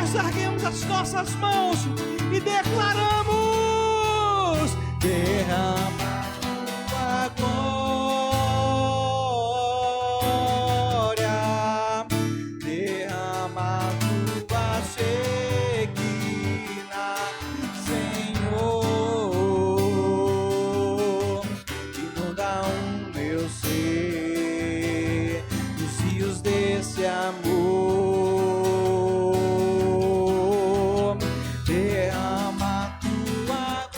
Nós erguemos as nossas mãos e declaramos: derrama tua glória, derrama tua Shekinah, Senhor, inunda o meu ser, os rios desse amor, derrama tua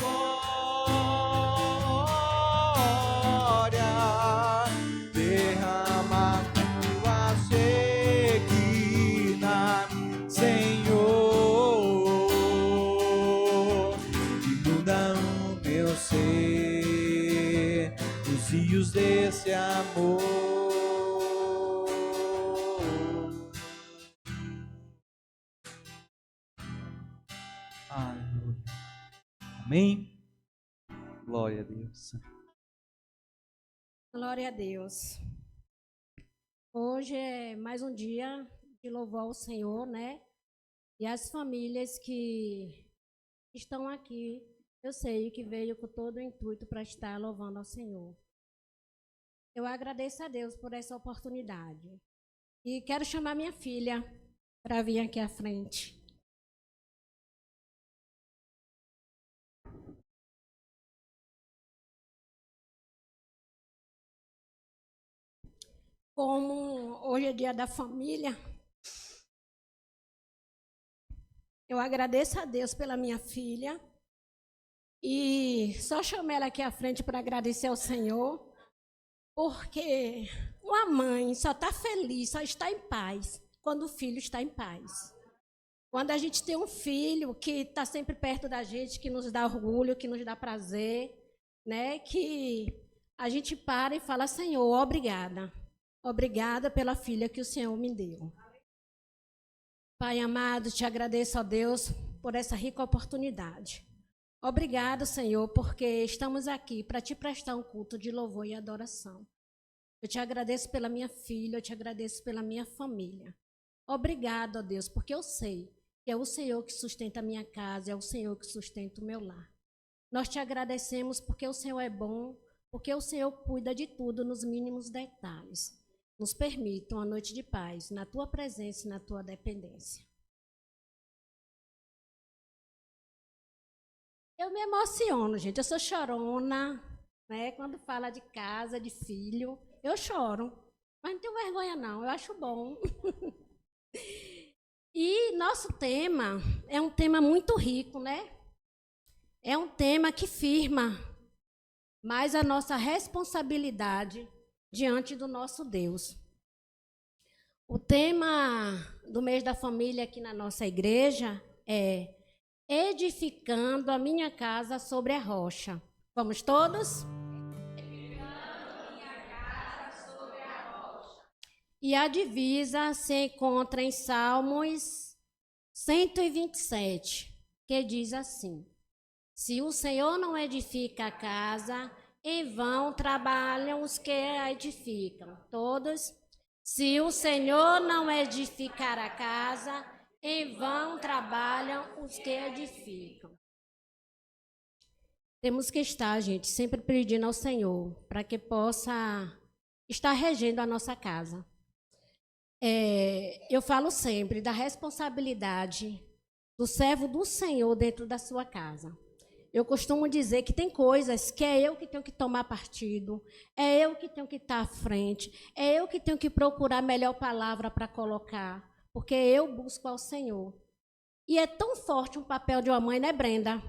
glória, derrama tua Shekinah, Senhor, inunda o meu ser, os rios desse amor. Aleluia. Amém. Glória a Deus. Glória a Deus. Hoje é mais um dia de louvor ao Senhor, né? E as famílias que estão aqui, eu sei que veio com todo o intuito para estar louvando ao Senhor. Eu agradeço a Deus por essa oportunidade. E quero chamar minha filha para vir aqui à frente. Como hoje é dia da família, eu agradeço a Deus pela minha filha e só chamei ela aqui à frente para agradecer ao Senhor, porque uma mãe só está feliz, só está em paz quando o filho está em paz. Quando a gente tem um filho que está sempre perto da gente, que nos dá orgulho, que nos dá prazer, né? Que a gente para e fala: Senhor, obrigada. Obrigada pela filha que o Senhor me deu. Pai amado, te agradeço, ó Deus, por essa rica oportunidade. Obrigado, Senhor, porque estamos aqui para te prestar um culto de louvor e adoração. Eu te agradeço pela minha filha, eu te agradeço pela minha família. Obrigado, ó Deus, porque eu sei que é o Senhor que sustenta a minha casa, é o Senhor que sustenta o meu lar. Nós te agradecemos porque o Senhor é bom, porque o Senhor cuida de tudo nos mínimos detalhes. Nos permita uma noite de paz, na tua presença e na tua dependência. Eu me emociono, gente. Eu sou chorona, né? Quando fala de casa, de filho, eu choro. Mas não tenho vergonha, não. Eu acho bom. E nosso tema é um tema muito rico, né? É um tema que firma mais a nossa responsabilidade diante do nosso Deus. O tema do mês da família aqui na nossa igreja é edificando a minha casa sobre a rocha. Vamos todos? Edificando a minha casa sobre a rocha. E a divisa se encontra em Salmos 127, que diz assim: se o Senhor não edifica a casa, em vão trabalham os que a edificam. Todos? Se o Senhor não edificar a casa, em vão trabalham os que edificam. Temos que estar, gente, sempre pedindo ao Senhor para que possa estar regendo a nossa casa. Eu falo sempre da responsabilidade do servo do Senhor dentro da sua casa. Eu costumo dizer que tem coisas que é eu que tenho que tomar partido, é eu que tenho que estar à frente, é eu que tenho que procurar a melhor palavra para colocar, porque eu busco ao Senhor. E é tão forte um papel de uma mãe, né, Brenda?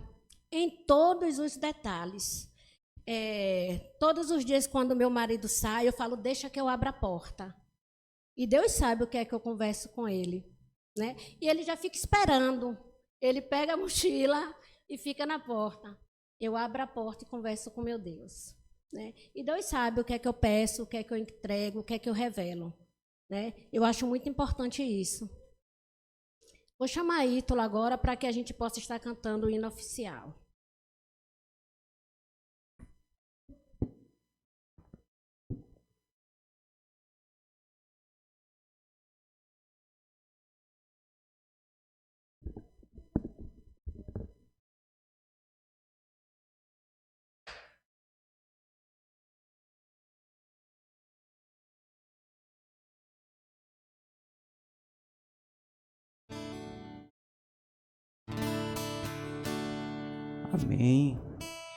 Em todos os detalhes. Todos os dias, quando meu marido sai, eu falo: deixa que eu abra a porta. E Deus sabe o que é que eu converso com ele, né? E ele já fica esperando. Ele pega a mochila e fica na porta. Eu abro a porta e converso com meu Deus, né? E Deus sabe o que é que eu peço, o que é que eu entrego, o que é que eu revelo, né? Eu acho muito importante isso. Vou chamar a Ítalo agora para que a gente possa estar cantando o hino oficial. Amém.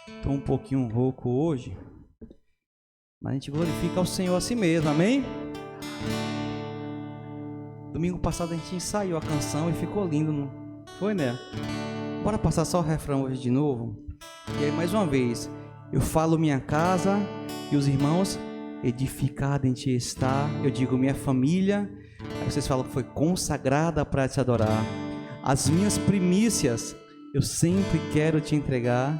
Estou um pouquinho rouco hoje, mas a gente glorifica ao Senhor a si mesmo, amém? Domingo passado a gente ensaiou a canção e ficou lindo, não foi, né? Bora passar só o refrão hoje de novo? E aí, mais uma vez, eu falo minha casa e os irmãos, edificada em ti está. Eu digo minha família, aí vocês falam que foi consagrada para te adorar. As minhas primícias eu sempre quero te entregar,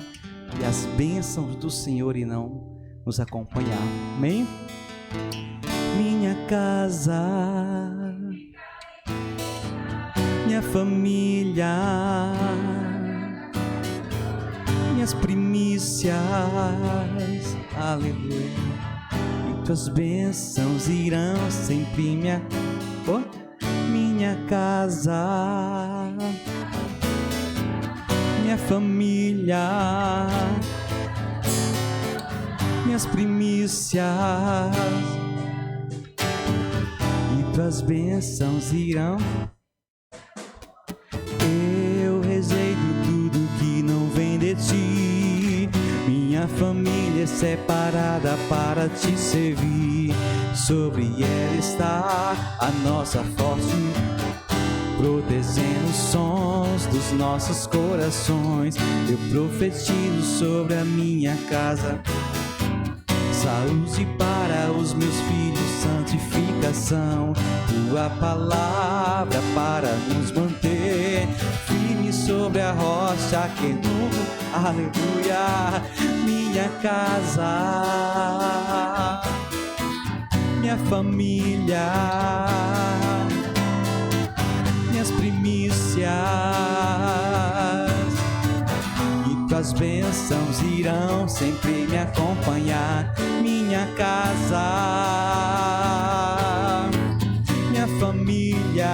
e as bênçãos do Senhor irão nos acompanhar. Amém? Minha casa, minha família, minhas primícias, aleluia, e tuas bênçãos irão sempre minha casa, minha família, minhas primícias, e tuas bênçãos irão. Eu rejeito tudo que não vem de ti. Minha família é separada para te servir. Sobre ela está a nossa forte, protegendo os sons dos nossos corações. Eu profetizo sobre a minha casa saúde para os meus filhos, santificação, tua palavra para nos manter firmes sobre a rocha que nunca, aleluia. Minha casa, minha família, minhas primícias, e tuas bênçãos irão sempre me acompanhar. Minha casa, minha família,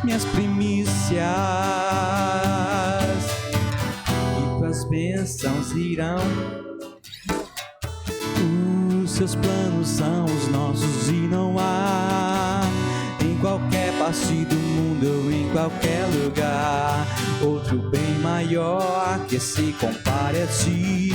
minhas primícias, e tuas bênçãos irão. Os seus planos são os nossos e não há em qualquer parte do mundo ou em qualquer lugar outro bem maior que se compare a ti.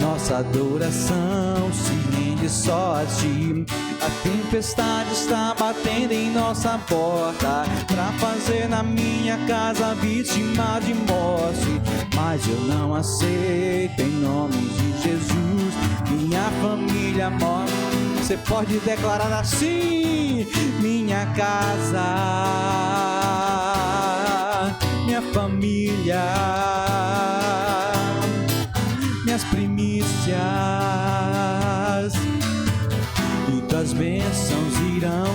Nossa adoração se rende só a ti. A tempestade está batendo em nossa porta pra fazer na minha casa vítima de morte, mas eu não aceito em nome de Jesus. Minha família morre. Você pode declarar assim: minha casa, minha família, minhas primícias, e tuas bênçãos irão.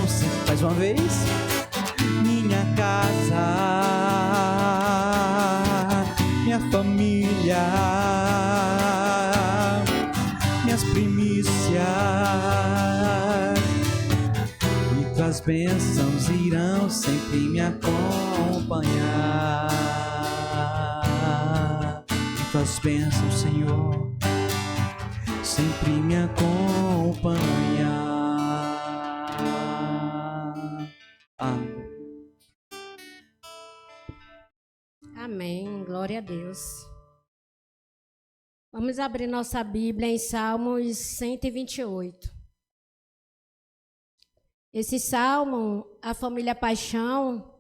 Mais uma vez: minha casa, minha família, minhas primícias, e tuas bênçãos irão sempre me acompanhar. E tuas bênçãos, Senhor, sempre me acompanhar. Amém. Amém, glória a Deus. Vamos abrir nossa Bíblia em Salmos 128. Esse salmo, a família Paixão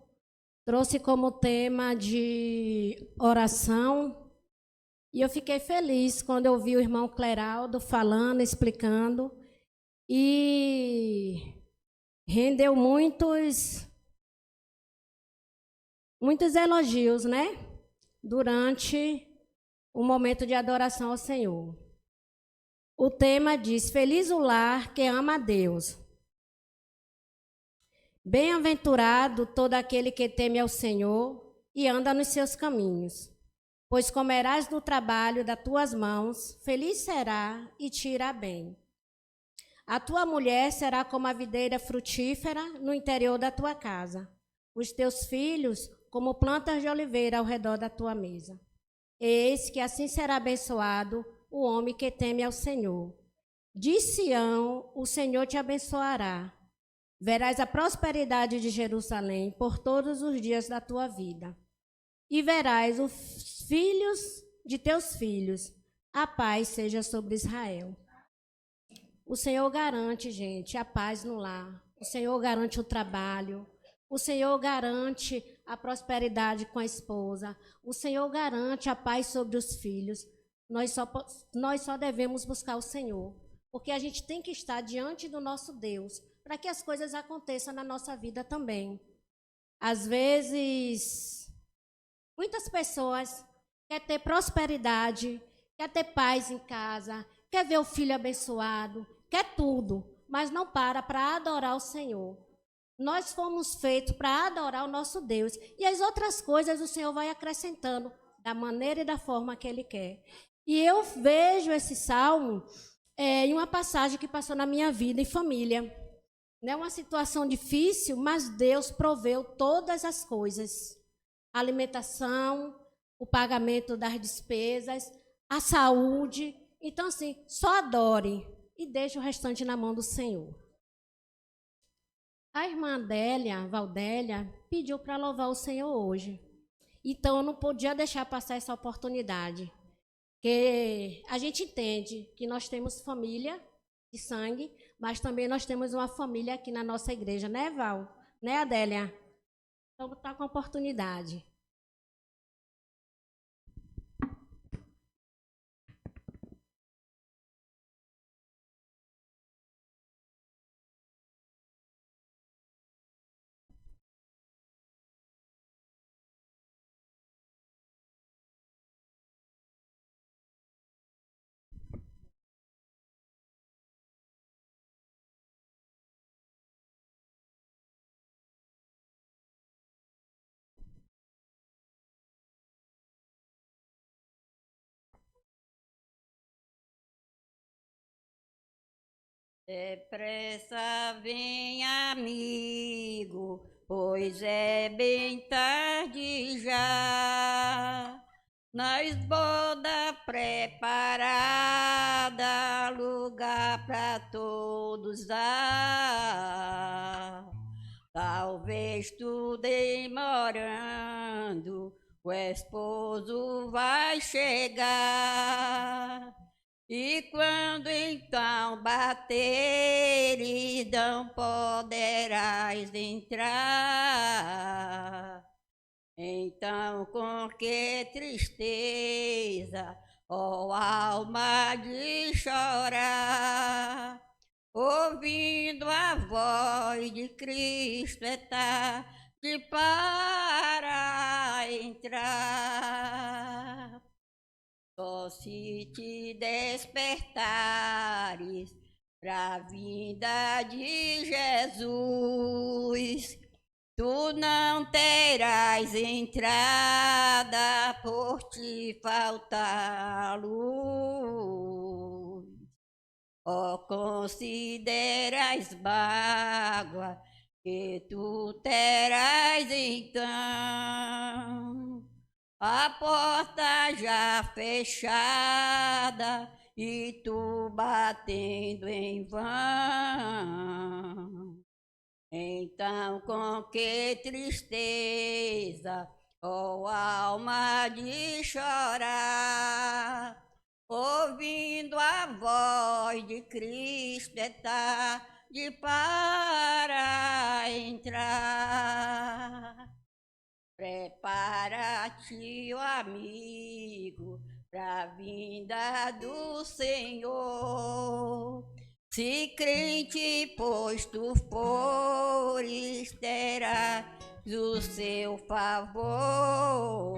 trouxe como tema de oração, e eu fiquei feliz quando eu vi o irmão Cleraldo falando, explicando, e rendeu muitos elogios, né? Durante o momento de adoração ao Senhor. O tema diz: feliz o lar que ama a Deus. Bem-aventurado todo aquele que teme ao Senhor e anda nos seus caminhos. Pois comerás do trabalho das tuas mãos, feliz será e te irá bem. A tua mulher será como a videira frutífera no interior da tua casa, os teus filhos como plantas de oliveira ao redor da tua mesa. Eis que assim será abençoado o homem que teme ao Senhor. De Sião o Senhor te abençoará. Verás a prosperidade de Jerusalém por todos os dias da tua vida. e verás os filhos de teus filhos. A paz seja sobre Israel. O Senhor garante, gente, a paz no lar. O Senhor garante o trabalho. O Senhor garante a prosperidade com a esposa. O Senhor garante a paz sobre os filhos. Nós só devemos buscar o Senhor, porque a gente tem que estar diante do nosso Deus para que as coisas aconteçam na nossa vida também. Às vezes, muitas pessoas querem ter prosperidade, quer ter paz em casa, quer ver o filho abençoado, quer tudo, mas não para adorar o Senhor. Nós fomos feitos para adorar o nosso Deus. E as outras coisas o Senhor vai acrescentando da maneira e da forma que Ele quer. E eu vejo esse salmo em uma passagem que passou na minha vida em família. Não é uma situação difícil, mas Deus proveu todas as coisas. A alimentação, o pagamento das despesas, a saúde. Então, assim, só adore e deixe o restante na mão do Senhor. A irmã Adélia, Valdélia, pediu para louvar o Senhor hoje. Então, eu não podia deixar passar essa oportunidade. Porque a gente entende que nós temos família de sangue, mas também nós temos uma família aqui na nossa igreja, né, Val? Né, Adélia? Então, está com a oportunidade. Depressa vem, amigo, pois é bem tarde já. Nós boda preparada, lugar para todos dar. Talvez tu demorando, o esposo vai chegar. E quando então bateres, não poderás entrar. Então com que tristeza, ó alma de chorar, ouvindo a voz de Cristo está de para entrar. Só se te despertares pra vinda de Jesus, tu não terás entrada por te faltar luz. Ó, consideras mágoa que tu terás então, a porta já fechada e tu batendo em vão. Então com que tristeza, ó alma de chorar, ouvindo a voz de Cristo está de para entrar. Prepara-te, ó amigo, pra vinda do Senhor. Se crente, pois tu fores, terás o seu favor.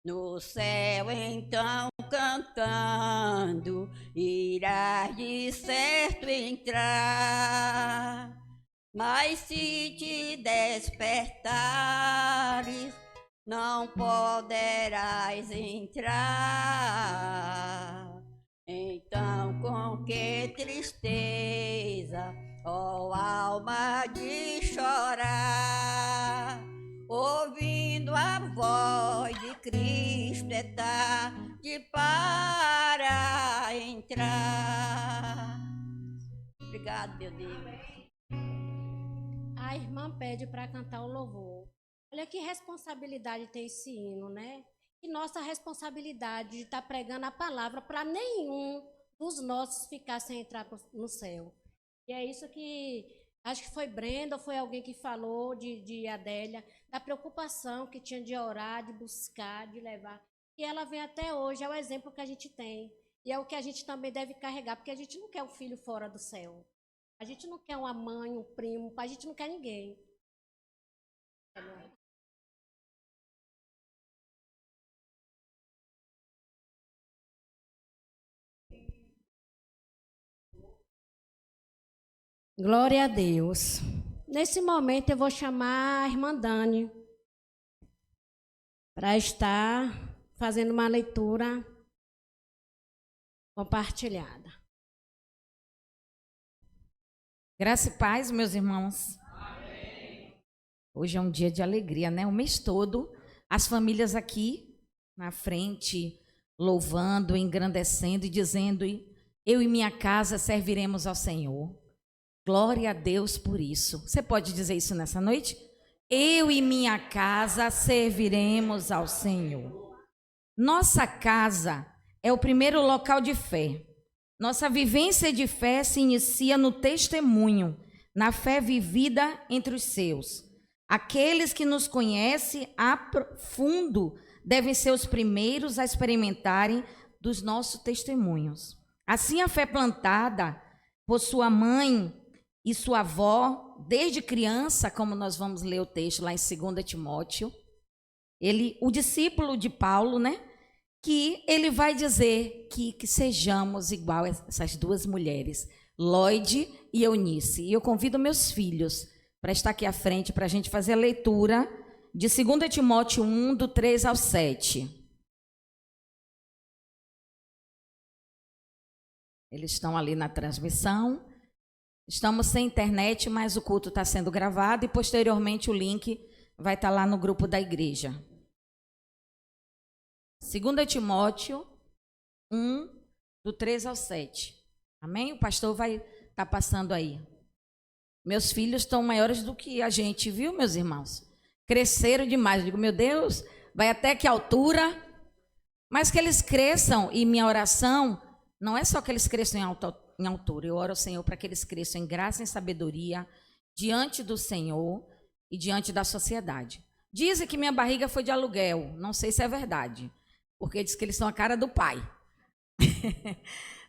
No céu, então, cantando, irás de certo entrar. Mas se te despertares, não poderás entrar. Então com que tristeza, ó alma de chorar, ouvindo a voz de Cristo está de para entrar. Obrigado, meu Deus. A irmã pede para cantar o louvor. Olha que responsabilidade tem esse hino, né? E nossa responsabilidade de estar pregando a palavra para nenhum dos nossos ficar sem entrar no céu. E é isso que, acho que foi Brenda, ou foi alguém que falou de Adélia, da preocupação que tinha de orar, de buscar, de levar. E ela vem até hoje, é o exemplo que a gente tem. E é o que a gente também deve carregar, porque a gente não quer um filho fora do céu. A gente não quer uma mãe, um primo, a gente não quer ninguém. Glória a Deus. Nesse momento eu vou chamar a irmã Dani para estar fazendo uma leitura compartilhada. Graça e paz, meus irmãos. Amém. Hoje é um dia de alegria, né? O mês todo, as famílias aqui na frente, louvando, engrandecendo e dizendo: eu e minha casa serviremos ao Senhor. Glória a Deus por isso. Você pode dizer isso nessa noite? Eu e minha casa serviremos ao Senhor. Nossa casa é o primeiro local de fé. Nossa vivência de fé se inicia no testemunho, na fé vivida entre os seus. Aqueles que nos conhecem a fundo devem ser os primeiros a experimentarem dos nossos testemunhos. Assim, a fé plantada por sua mãe e sua avó, desde criança, como nós vamos ler o texto lá em 2 Timóteo, o discípulo de Paulo, né? Que ele vai dizer que sejamos igual a essas duas mulheres, Lloyd e Eunice. E eu convido meus filhos para estar aqui à frente para a gente fazer a leitura de 2 Timóteo 1, do 3 ao 7. Eles estão ali na transmissão. Estamos sem internet, mas o culto está sendo gravado e posteriormente o link vai estar lá no grupo da igreja. 2 Timóteo 1, do 3 ao 7. Amém? O pastor vai estar passando aí. Meus filhos estão maiores do que a gente, viu, meus irmãos? Cresceram demais. Eu digo, meu Deus, vai até que altura? Mas que eles cresçam, e minha oração não é só que eles cresçam em altura. Eu oro ao Senhor para que eles cresçam em graça e em sabedoria diante do Senhor e diante da sociedade. Dizem que minha barriga foi de aluguel. Não sei se é verdade, porque diz que eles são a cara do pai.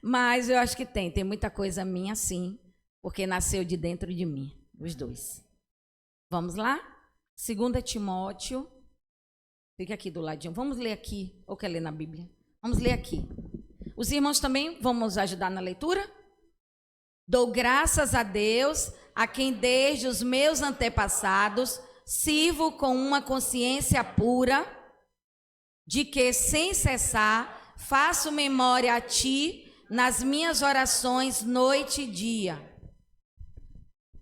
Mas eu acho que tem muita coisa minha sim, porque nasceu de dentro de mim, os dois. Vamos lá? 2 Timóteo, fica aqui do ladinho. Vamos ler aqui, ou quer ler na Bíblia? Vamos ler aqui. Os irmãos também vão nos ajudar na leitura? Dou graças a Deus, a quem desde os meus antepassados sirvo com uma consciência pura, de que sem cessar faço memória a ti nas minhas orações noite e dia.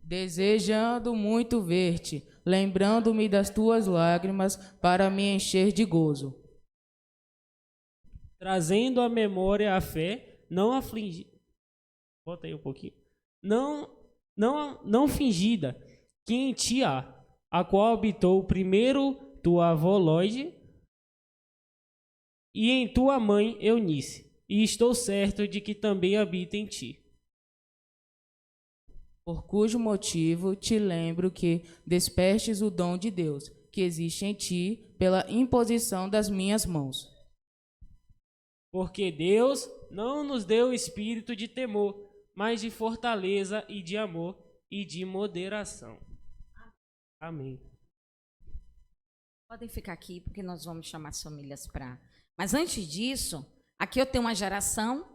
Desejando muito ver-te, lembrando-me das tuas lágrimas para me encher de gozo. Trazendo à memória a fé, não afligida. Volta aí um pouquinho. Não fingida, que em ti há, a qual habitou primeiro tua avó Lloyd e em tua mãe Eunice, e estou certo de que também habita em ti. Por cujo motivo te lembro que despestes o dom de Deus, que existe em ti, pela imposição das minhas mãos. Porque Deus não nos deu espírito de temor, mas de fortaleza e de amor e de moderação. Amém. Podem ficar aqui, porque nós vamos chamar as famílias para... Mas antes disso, aqui eu tenho uma geração,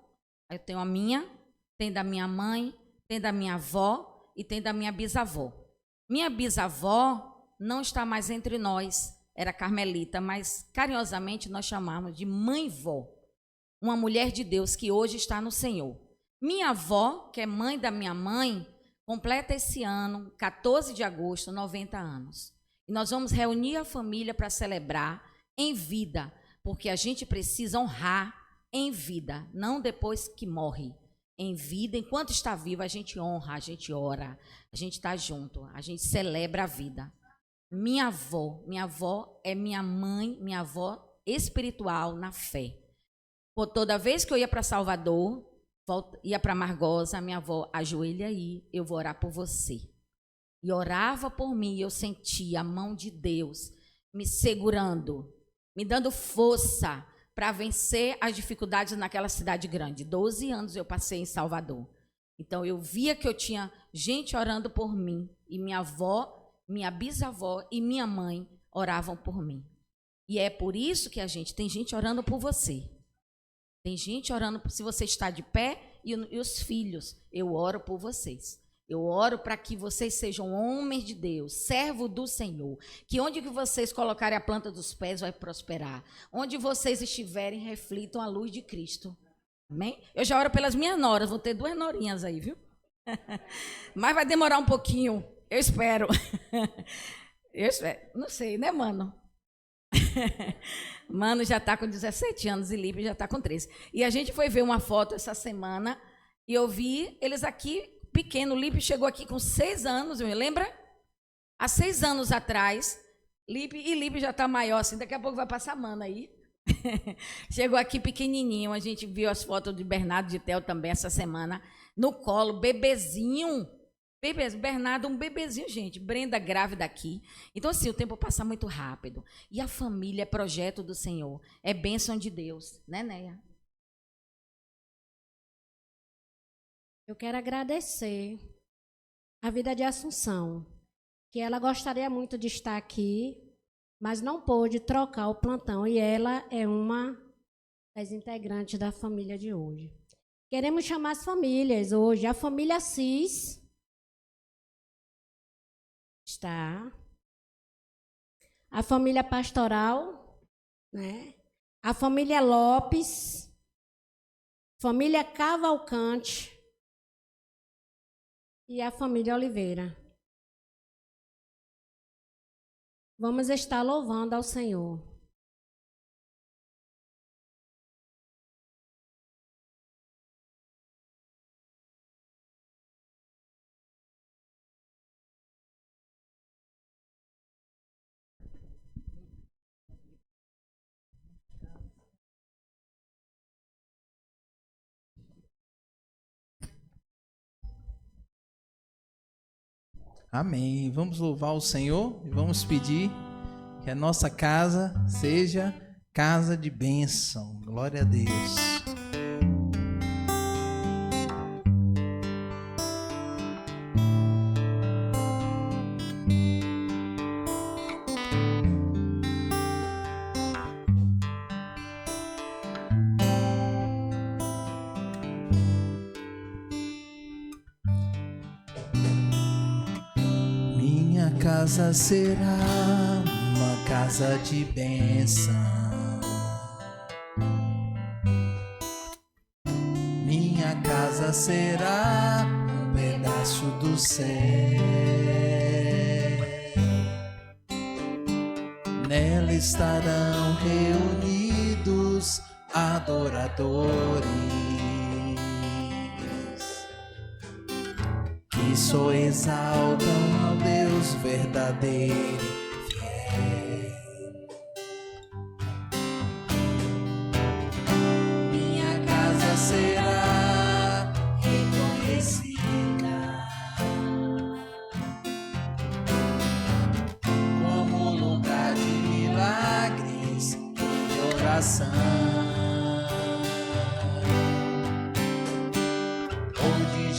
eu tenho a minha, tem da minha mãe, tem da minha avó e tem da minha bisavó. Minha bisavó não está mais entre nós, era carmelita, mas carinhosamente nós chamamos de mãe-vó. Uma mulher de Deus que hoje está no Senhor. Minha avó, que é mãe da minha mãe, completa esse ano, 14 de agosto, 90 anos. E nós vamos reunir a família para celebrar em vida, porque a gente precisa honrar em vida, não depois que morre. Em vida, enquanto está vivo, a gente honra, a gente ora, a gente está junto, a gente celebra a vida. Minha avó é minha mãe, minha avó espiritual na fé. Por toda vez que eu ia para Salvador, ia para Margosa, a minha avó, ajoelha aí, eu vou orar por você. E orava por mim, e eu sentia a mão de Deus me segurando, me dando força para vencer as dificuldades naquela cidade grande. 12 anos eu passei em Salvador. Então eu via que eu tinha gente orando por mim, e minha avó, minha bisavó e minha mãe oravam por mim. E é por isso que tem gente orando por você. Tem gente orando, se você está de pé, e os filhos, eu oro por vocês. Eu oro para que vocês sejam homens de Deus, servo do Senhor. Que onde que vocês colocarem a planta dos pés vai prosperar. Onde vocês estiverem, reflitam a luz de Cristo. Amém? Eu já oro pelas minhas noras, vou ter 2 norinhas aí, viu? Mas vai demorar um pouquinho, eu espero. Eu espero. Não sei, né, mano? Mano já está com 17 anos e Lipe já está com 13. E a gente foi ver uma foto essa semana e eu vi eles aqui pequeno. O Lipe chegou aqui com 6 anos, me lembra? Há 6 anos atrás, Lipe já está maior assim, daqui a pouco vai passar Mano aí. Chegou aqui pequenininho, a gente viu as fotos de Bernardo de Theo também essa semana, no colo, bebezinho. Bernardo, um bebezinho, gente. Brenda grávida aqui. Então, assim, o tempo passa muito rápido. E a família é projeto do Senhor. É bênção de Deus. Né, Neia? Eu quero agradecer a vida de Assunção, que ela gostaria muito de estar aqui, mas não pôde trocar o plantão. E ela é uma das integrantes da família de hoje. Queremos chamar as famílias hoje. A família Assis está. A família Pastoral, né? A família Lopes, família Cavalcante e a família Oliveira. Vamos estar louvando ao Senhor. Amém. Vamos louvar o Senhor e vamos pedir que a nossa casa seja casa de bênção. Glória a Deus. Casa será uma casa de bênção. Minha casa será um pedaço do céu. Nela estarão reunidos adoradores que só exaltam ao Deus verdadeiro e fiel. Minha casa será reconhecida como lugar de milagres e oração,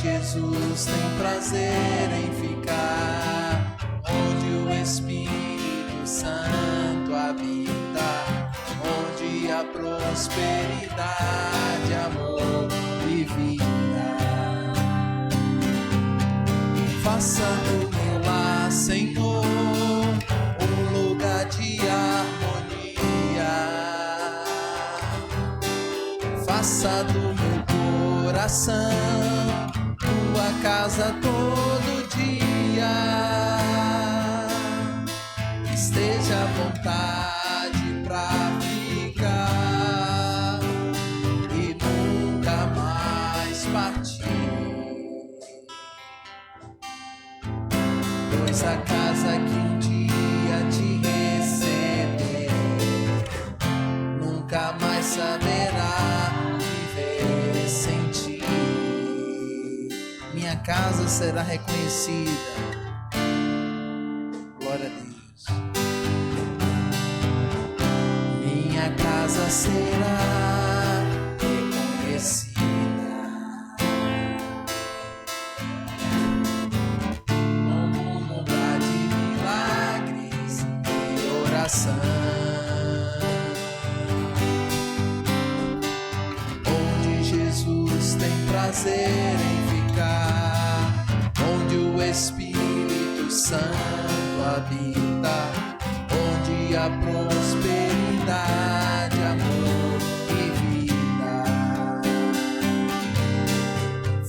Jesus tem prazer em ficar, onde o Espírito Santo habita, onde há prosperidade, amor e vida. Faça do meu lar, Senhor, um lugar de harmonia. Faça do meu coração tua casa todo dia, esteja à vontade pra ficar e nunca mais partir, pois a casa que um dia será reconhecida. Glória a Deus. Minha casa será reconhecida como um lugar de milagres e oração, onde Jesus tem prazer em ficar, onde o Espírito Santo habita, onde a prosperidade, amor e vida.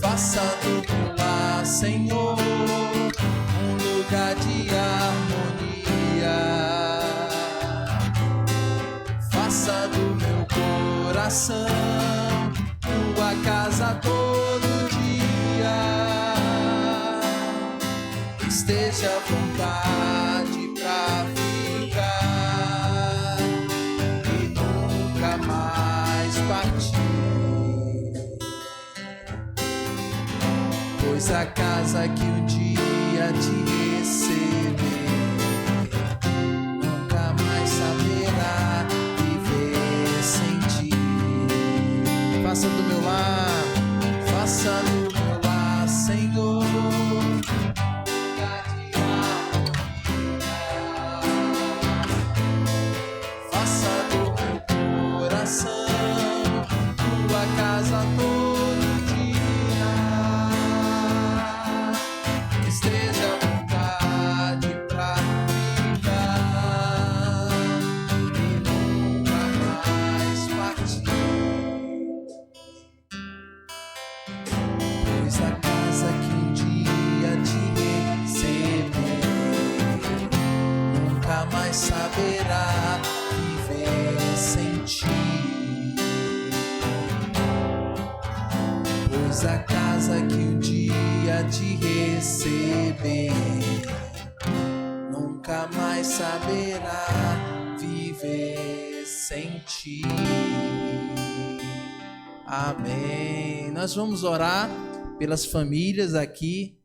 Faça do meu lar, Senhor, um lugar de harmonia. Faça do meu coração tua casa todo dia. Esteja à vontade pra ficar e nunca mais partir, pois a casa que um dia te receber nunca mais saberá viver sem ti. Faça do meu lar, faça do meu lar, Senhor, tua casa todo dia. Esteja à vontade pra ficar e nunca mais partir, pois a casa que um dia te receber nunca mais saberá viver sem ti. Pois a casa que um dia te receber nunca mais saberá viver sem ti. Amém. Nós vamos orar pelas famílias aqui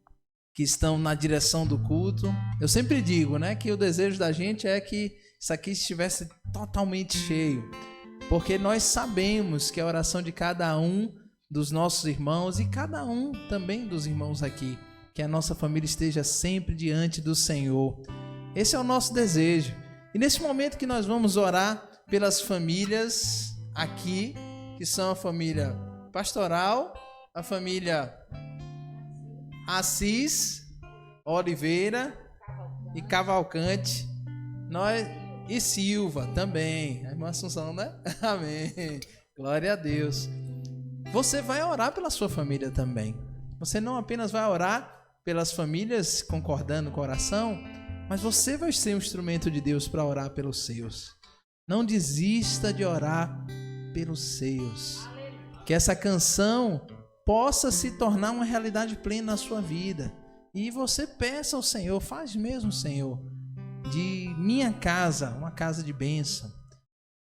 que estão na direção do culto. Eu sempre digo, né, que o desejo da gente é que isso aqui estivesse totalmente cheio, porque nós sabemos que a oração de cada um dos nossos irmãos e cada um também dos irmãos aqui, que a nossa família esteja sempre diante do Senhor. Esse é o nosso desejo. E nesse momento que nós vamos orar pelas famílias aqui, que são a família Pastoral, a família Assis, Oliveira e Cavalcante, e Silva também, a irmã Assunção, né? Amém. Glória a Deus. Você vai orar pela sua família também. Você não apenas vai orar pelas famílias concordando com a oração, mas você vai ser um instrumento de Deus para orar pelos seus. Não desista de orar pelos seus. Que essa canção possa se tornar uma realidade plena na sua vida. E você peça ao Senhor, faz mesmo, Senhor, de minha casa uma casa de bênção.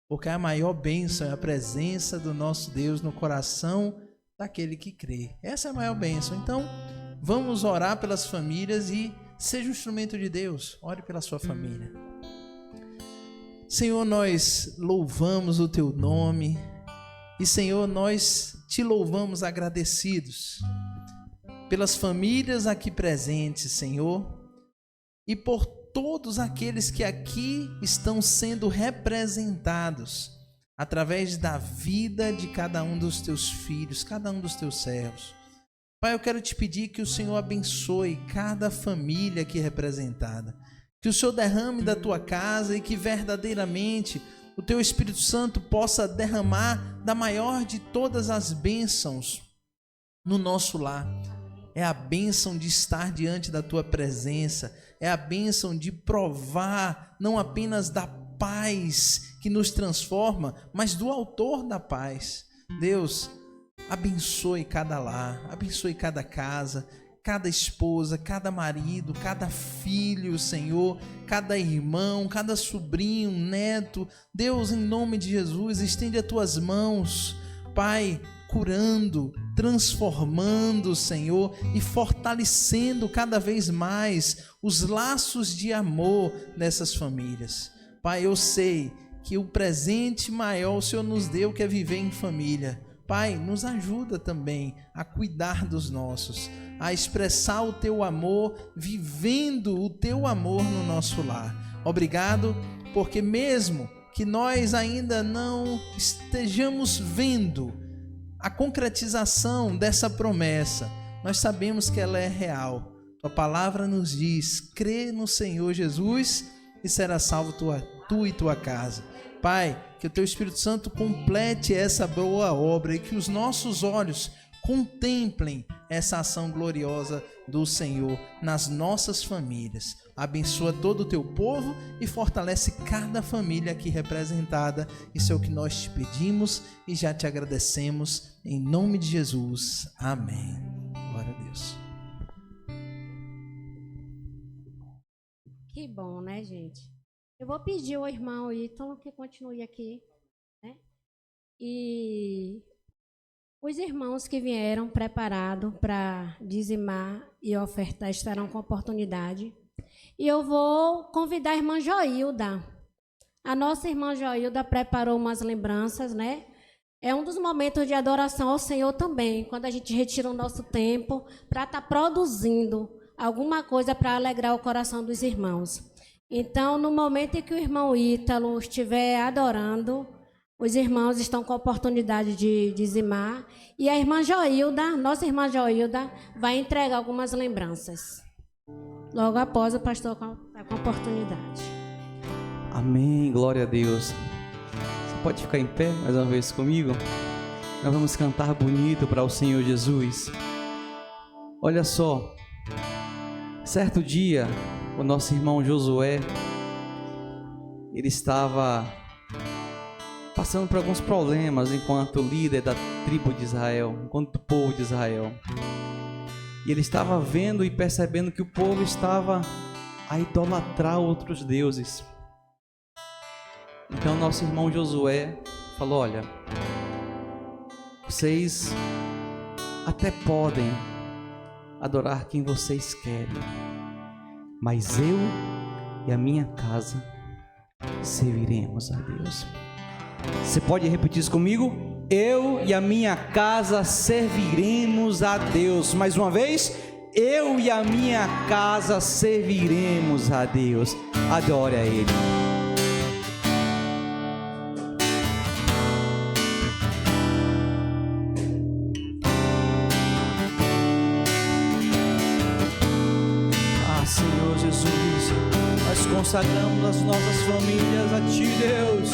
Porque a maior bênção é a presença do nosso Deus no coração daquele que crê. Essa é a maior bênção. Então, vamos orar pelas famílias e seja um instrumento de Deus. Ore pela sua família. Senhor, nós louvamos o Teu nome. E, Senhor, nós Te louvamos agradecidos pelas famílias aqui presentes, Senhor, e por todos aqueles que aqui estão sendo representados através da vida de cada um dos Teus filhos, cada um dos Teus servos. Pai, eu quero Te pedir que o Senhor abençoe cada família aqui representada, que o Senhor derrame da Tua casa e que verdadeiramente o Teu Espírito Santo possa derramar da maior de todas as bênçãos no nosso lar. É a bênção de estar diante da Tua presença, é a bênção de provar não apenas da paz que nos transforma, mas do autor da paz. Deus, abençoe cada lar, abençoe cada casa, cada esposa, cada marido, cada filho, Senhor, cada irmão, cada sobrinho, neto. Deus, em nome de Jesus, estende as Tuas mãos, Pai, curando, transformando, Senhor, e fortalecendo cada vez mais os laços de amor dessas famílias. Pai, eu sei que o presente maior o Senhor nos deu, que é viver em família. Pai, nos ajuda também a cuidar dos nossos, a expressar o Teu amor, vivendo o Teu amor no nosso lar. Obrigado, porque mesmo que nós ainda não estejamos vendo a concretização dessa promessa, nós sabemos que ela é real. Tua palavra nos diz: crê no Senhor Jesus e será salvo tu e tua casa. Pai, que o Teu Espírito Santo complete essa boa obra e que os nossos olhos contemplem essa ação gloriosa do Senhor nas nossas famílias. Abençoa todo o Teu povo e fortalece cada família aqui representada. Isso é o que nós te pedimos e já te agradecemos. Em nome de Jesus. Amém. Glória a Deus. Que bom, né, gente? Eu vou pedir ao irmão Ítalo que continue aqui, né? E os irmãos que vieram preparados para dizimar e ofertar estarão com oportunidade. E eu vou convidar a irmã Joilda. A nossa irmã Joilda preparou umas lembranças, né? É um dos momentos de adoração ao Senhor também, quando a gente retira o nosso tempo para estar produzindo alguma coisa para alegrar o coração dos irmãos. Então, no momento em que o irmão Ítalo estiver adorando, os irmãos estão com a oportunidade de dizimar. E a irmã Joilda, nossa irmã Joilda, vai entregar algumas lembranças. Logo após o pastor está com a oportunidade. Amém, glória a Deus. Você pode ficar em pé mais uma vez comigo? Nós vamos cantar bonito para o Senhor Jesus. Olha só, certo dia, o nosso irmão Josué, ele estava passando por alguns problemas enquanto líder da tribo de Israel, enquanto povo de Israel. E ele estava vendo e percebendo que o povo estava a idolatrar outros deuses. Então nosso irmão Josué falou: olha, vocês até podem adorar quem vocês querem, mas eu e a minha casa serviremos a Deus. Você pode repetir isso comigo? Eu e a minha casa serviremos a Deus. Mais uma vez, eu e a minha casa serviremos a Deus. Adore a Ele. Senhor Jesus, nós consagramos as nossas famílias a Ti, Deus.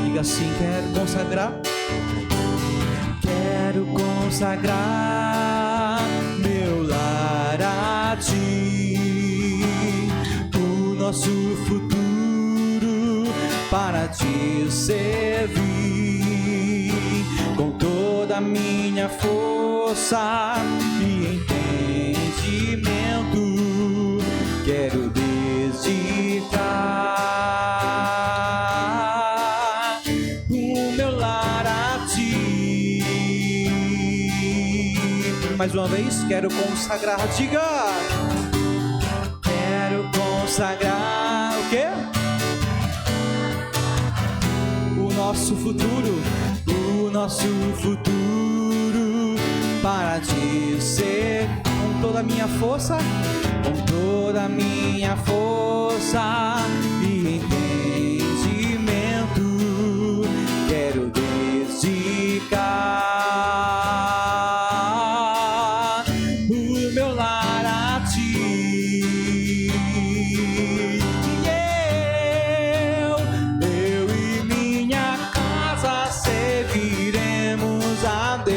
Diga assim: quero consagrar. Quero consagrar meu lar a Ti, o nosso futuro para Te servir. Com toda a minha força e entendimento, quero dedicar o meu lar a Ti. Mais uma vez, quero consagrar, diga. Quero consagrar o quê? O nosso futuro. O nosso futuro para Te ser, com toda a minha força, com toda a minha força e entendimento, quero dedicar o meu lar a Ti. Eu e minha casa serviremos a Deus.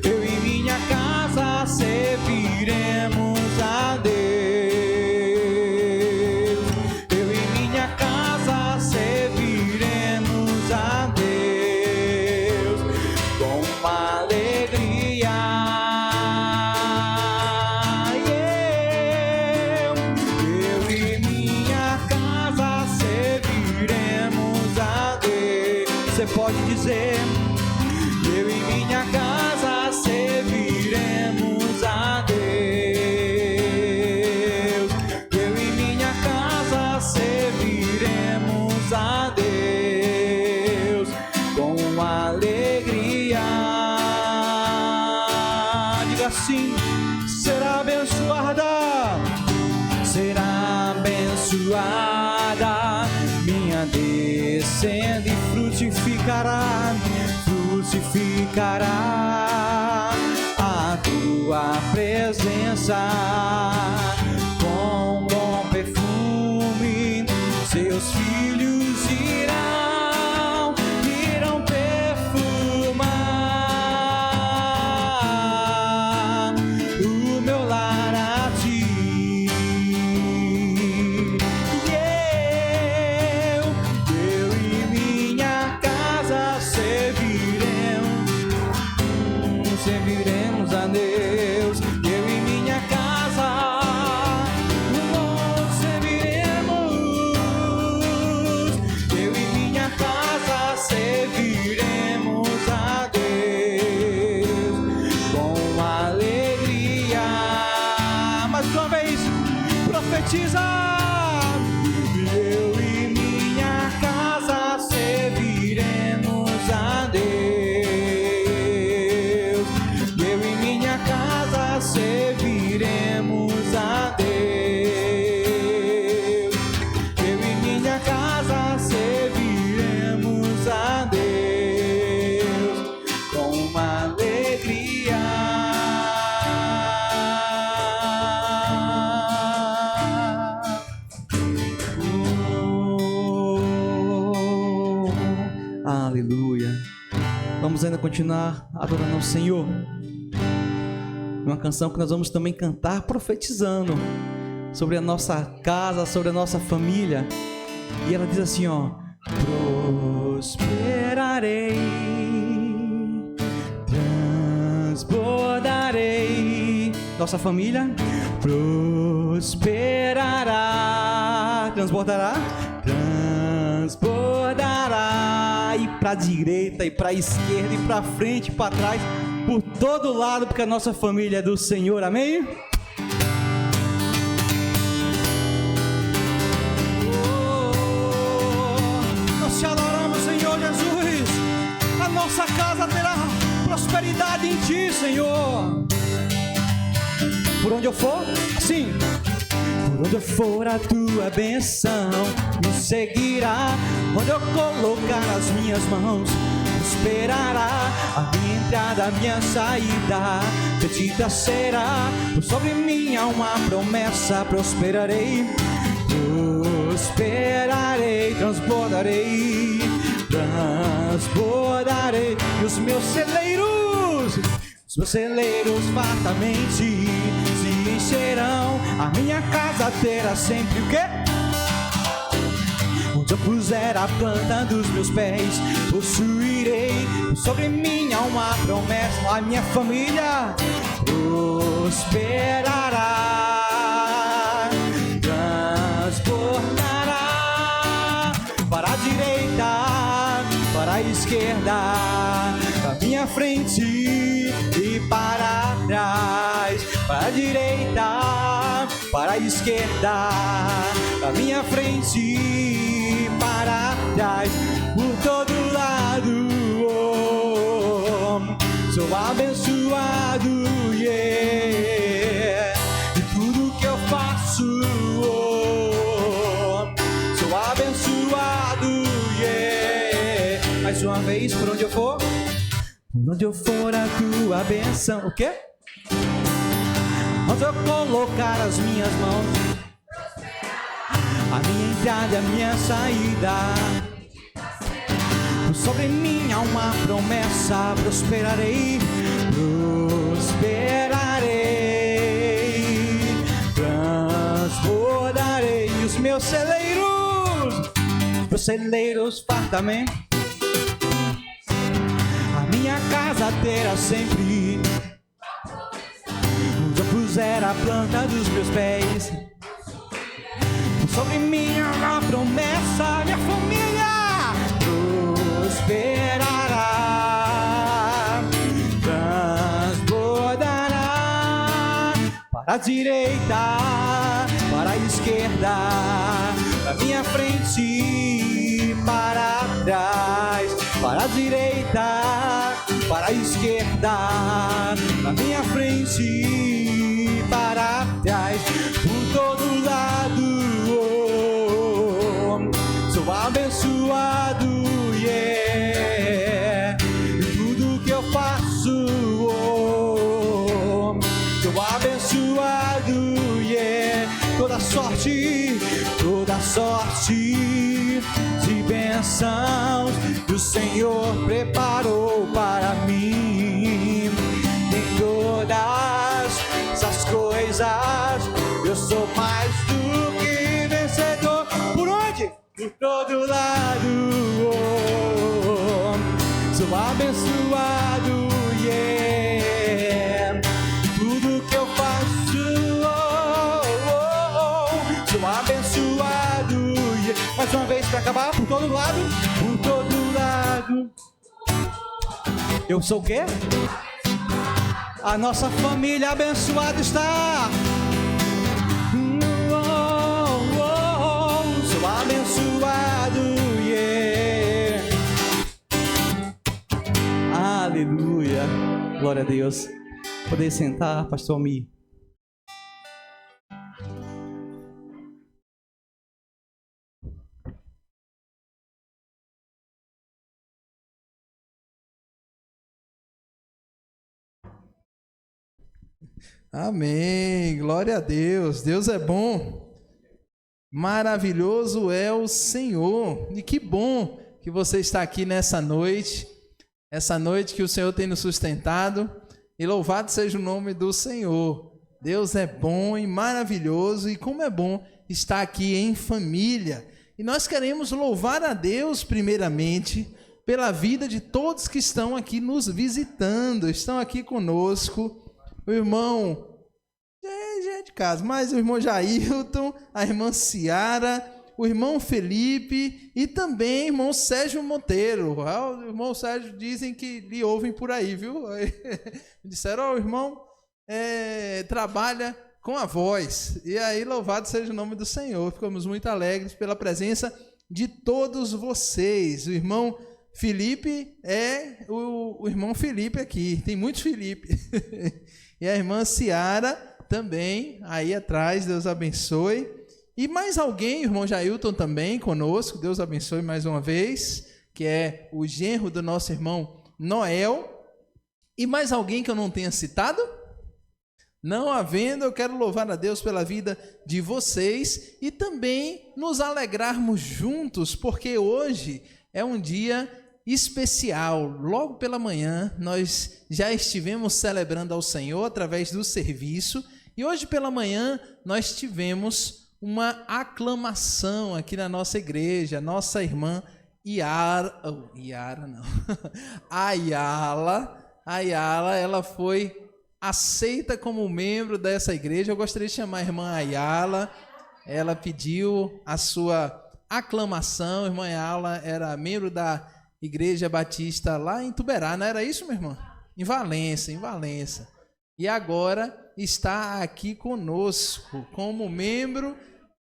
Eu e minha casa serviremos a Deus. sim, será abençoada. Será abençoada, minha descende frutificará, frutificará a tua presença com bom perfume. Seus filhos irão perfumar o meu lar a ti. Eu e minha casa serviremos a Deus. Eu e minha casa serviremos. Eu e minha casa serviremos a Deus com alegria. Mais uma vez, profetiza. Eu e minha casa serviremos a Deus. Eu e minha casa serviremos a Deus. Eu e minha casa serviremos a Deus com alegria. Aleluia. Vamos ainda continuar adorando ao Senhor. Uma canção que nós vamos também cantar profetizando sobre a nossa casa, sobre a nossa família. E ela diz assim, ó: prosperarei, transbordarei. Nossa família prosperará, transbordará, transbordará, e para a direita, e para a esquerda, e para frente, e para trás, por todo lado, porque a nossa família é do Senhor, amém? Nós te adoramos, Senhor Jesus. A nossa casa terá prosperidade em ti, Senhor. Por onde eu for, assim. Por onde eu for, a tua bênção me seguirá. Onde eu colocar as minhas mãos, prosperará. A minha entrada, a minha saída, bendita será. Por sobre mim há uma promessa: prosperarei, prosperarei, transbordarei, transbordarei. E os meus celeiros fartamente se encherão. A minha casa terá sempre o quê? Onde eu puser a planta dos meus pés, possuirei. Sobre mim há uma promessa: a minha família prosperará, transbordará para a direita, para a esquerda, para a minha frente e para trás. Para a direita, para a esquerda, para a minha frente e para trás, por todo lado. Oh, sou abençoado, yeah. E tudo que eu faço, oh, sou abençoado, yeah. Mais uma vez, por onde eu for, a tua bênção, o quê? Onde eu colocar as minhas mãos, a minha entrada e a minha saída, sobre mim há uma promessa: prosperarei, prosperarei, transbordarei. E os meus celeiros fartamente, a minha casa terá sempre. Onde eu puser a planta dos meus pés, sobre mim há uma promessa: minha família prosperará, transbordará para a direita, para a esquerda, para a minha frente, para trás, para a direita, para a esquerda, na minha frente e para trás, por todo lado. Sou abençoado, yeah. Tudo que eu faço, sou abençoado, yeah. Toda sorte de bênçãos que o Senhor preparou para mim. Em todas essas coisas eu sou mais do que vencedor. Por onde? Por todo lado. Sou abençoado, yeah. Tudo que eu faço, sou abençoado, yeah. Mais uma vez para acabar, por todo lado, por todo lado. Eu sou o quê? A nossa família abençoada está. Sou abençoado, yeah. Aleluia. Glória a Deus. Poder sentar, pastor Mi. Amém, glória a Deus, Deus é bom, maravilhoso é o Senhor, e que bom que você está aqui nessa noite que o Senhor tem nos sustentado, e louvado seja o nome do Senhor. Deus é bom e maravilhoso, e como é bom estar aqui em família, e nós queremos louvar a Deus primeiramente pela vida de todos que estão aqui nos visitando, estão aqui conosco. O irmão, já é de casa, mas o irmão Jailton, a irmã Ciara, o irmão Felipe e também o irmão Sérgio Monteiro. O irmão Sérgio dizem que lhe ouvem por aí, viu? Disseram, o irmão trabalha com a voz. E aí, louvado seja o nome do Senhor. Ficamos muito alegres pela presença de todos vocês. O irmão Felipe é o irmão Felipe aqui, tem muitos Felipe. E a irmã Ciara também, aí atrás, Deus abençoe. E mais alguém, o irmão Jailton também conosco, Deus abençoe mais uma vez, que é o genro do nosso irmão Noel. E mais alguém que eu não tenha citado? Não havendo, eu quero louvar a Deus pela vida de vocês e também nos alegrarmos juntos, porque hoje é um dia especial. Logo pela manhã nós já estivemos celebrando ao Senhor através do serviço e hoje pela manhã nós tivemos uma aclamação aqui na nossa igreja. Nossa irmã Ayala, ela foi aceita como membro dessa igreja. Eu gostaria de chamar a irmã Ayala. Ela pediu a sua aclamação. A irmã Ayala era membro da Igreja Batista lá em Tuberá, não era isso, minha irmã? Em Valença. E agora está aqui conosco como membro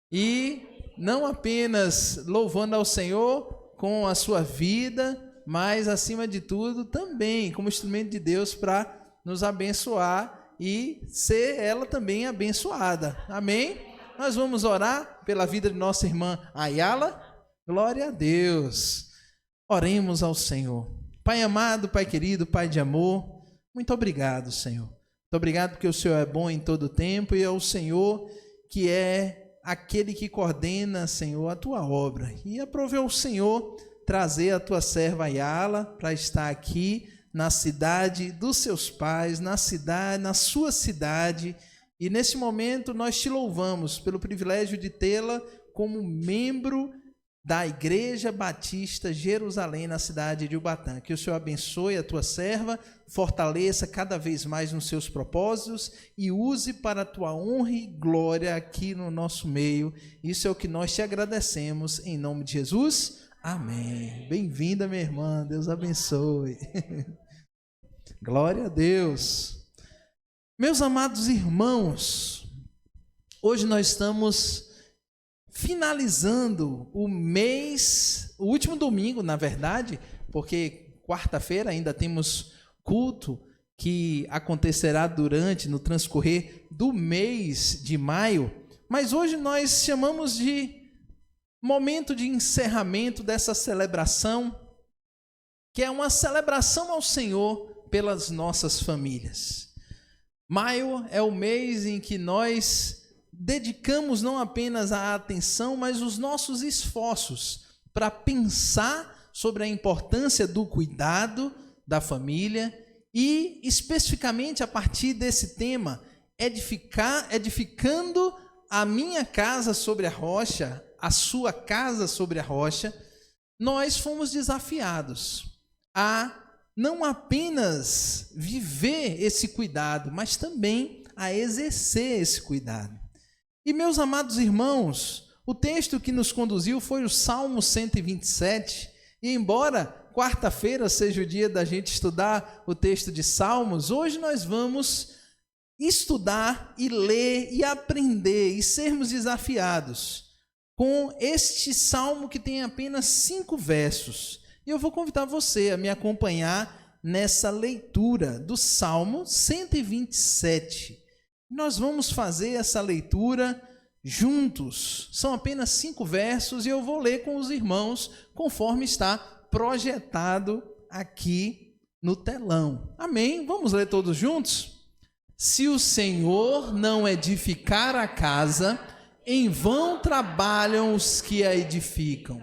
e não apenas louvando ao Senhor com a sua vida, mas acima de tudo também como instrumento de Deus para nos abençoar e ser ela também abençoada. Amém? Nós vamos orar pela vida de nossa irmã Ayala. Glória a Deus. Oremos ao Senhor. Pai amado, Pai querido, Pai de amor, muito obrigado, Senhor. Muito obrigado porque o Senhor é bom em todo tempo e é o Senhor que é aquele que coordena, Senhor, a tua obra. E aprove ao Senhor trazer a tua serva Ayala para estar aqui na cidade dos seus pais, na sua cidade. E nesse momento nós te louvamos pelo privilégio de tê-la como membro da Igreja Batista Jerusalém, na cidade de Ubatã. Que o Senhor abençoe a tua serva, fortaleça cada vez mais nos seus propósitos e use para a tua honra e glória aqui no nosso meio. Isso é o que nós te agradecemos, em nome de Jesus. Amém. Bem-vinda, minha irmã. Deus abençoe. Glória a Deus. Meus amados irmãos, hoje nós estamos finalizando o mês, o último domingo, na verdade, porque quarta-feira ainda temos culto que acontecerá no transcorrer do mês de maio, mas hoje nós chamamos de momento de encerramento dessa celebração, que é uma celebração ao Senhor pelas nossas famílias. Maio é o mês em que nós dedicamos não apenas a atenção, mas os nossos esforços para pensar sobre a importância do cuidado da família e, especificamente a partir desse tema, edificando a minha casa sobre a rocha, a sua casa sobre a rocha, nós fomos desafiados a não apenas viver esse cuidado, mas também a exercer esse cuidado. E, meus amados irmãos, o texto que nos conduziu foi o Salmo 127, e embora quarta-feira seja o dia da gente estudar o texto de Salmos, hoje nós vamos estudar e ler e aprender e sermos desafiados com este salmo que tem apenas 5 versos. E eu vou convidar você a me acompanhar nessa leitura do Salmo 127. Nós vamos fazer essa leitura juntos. São apenas 5 versos e eu vou ler com os irmãos conforme está projetado aqui no telão. Amém? Vamos ler todos juntos? Se o Senhor não edificar a casa, em vão trabalham os que a edificam.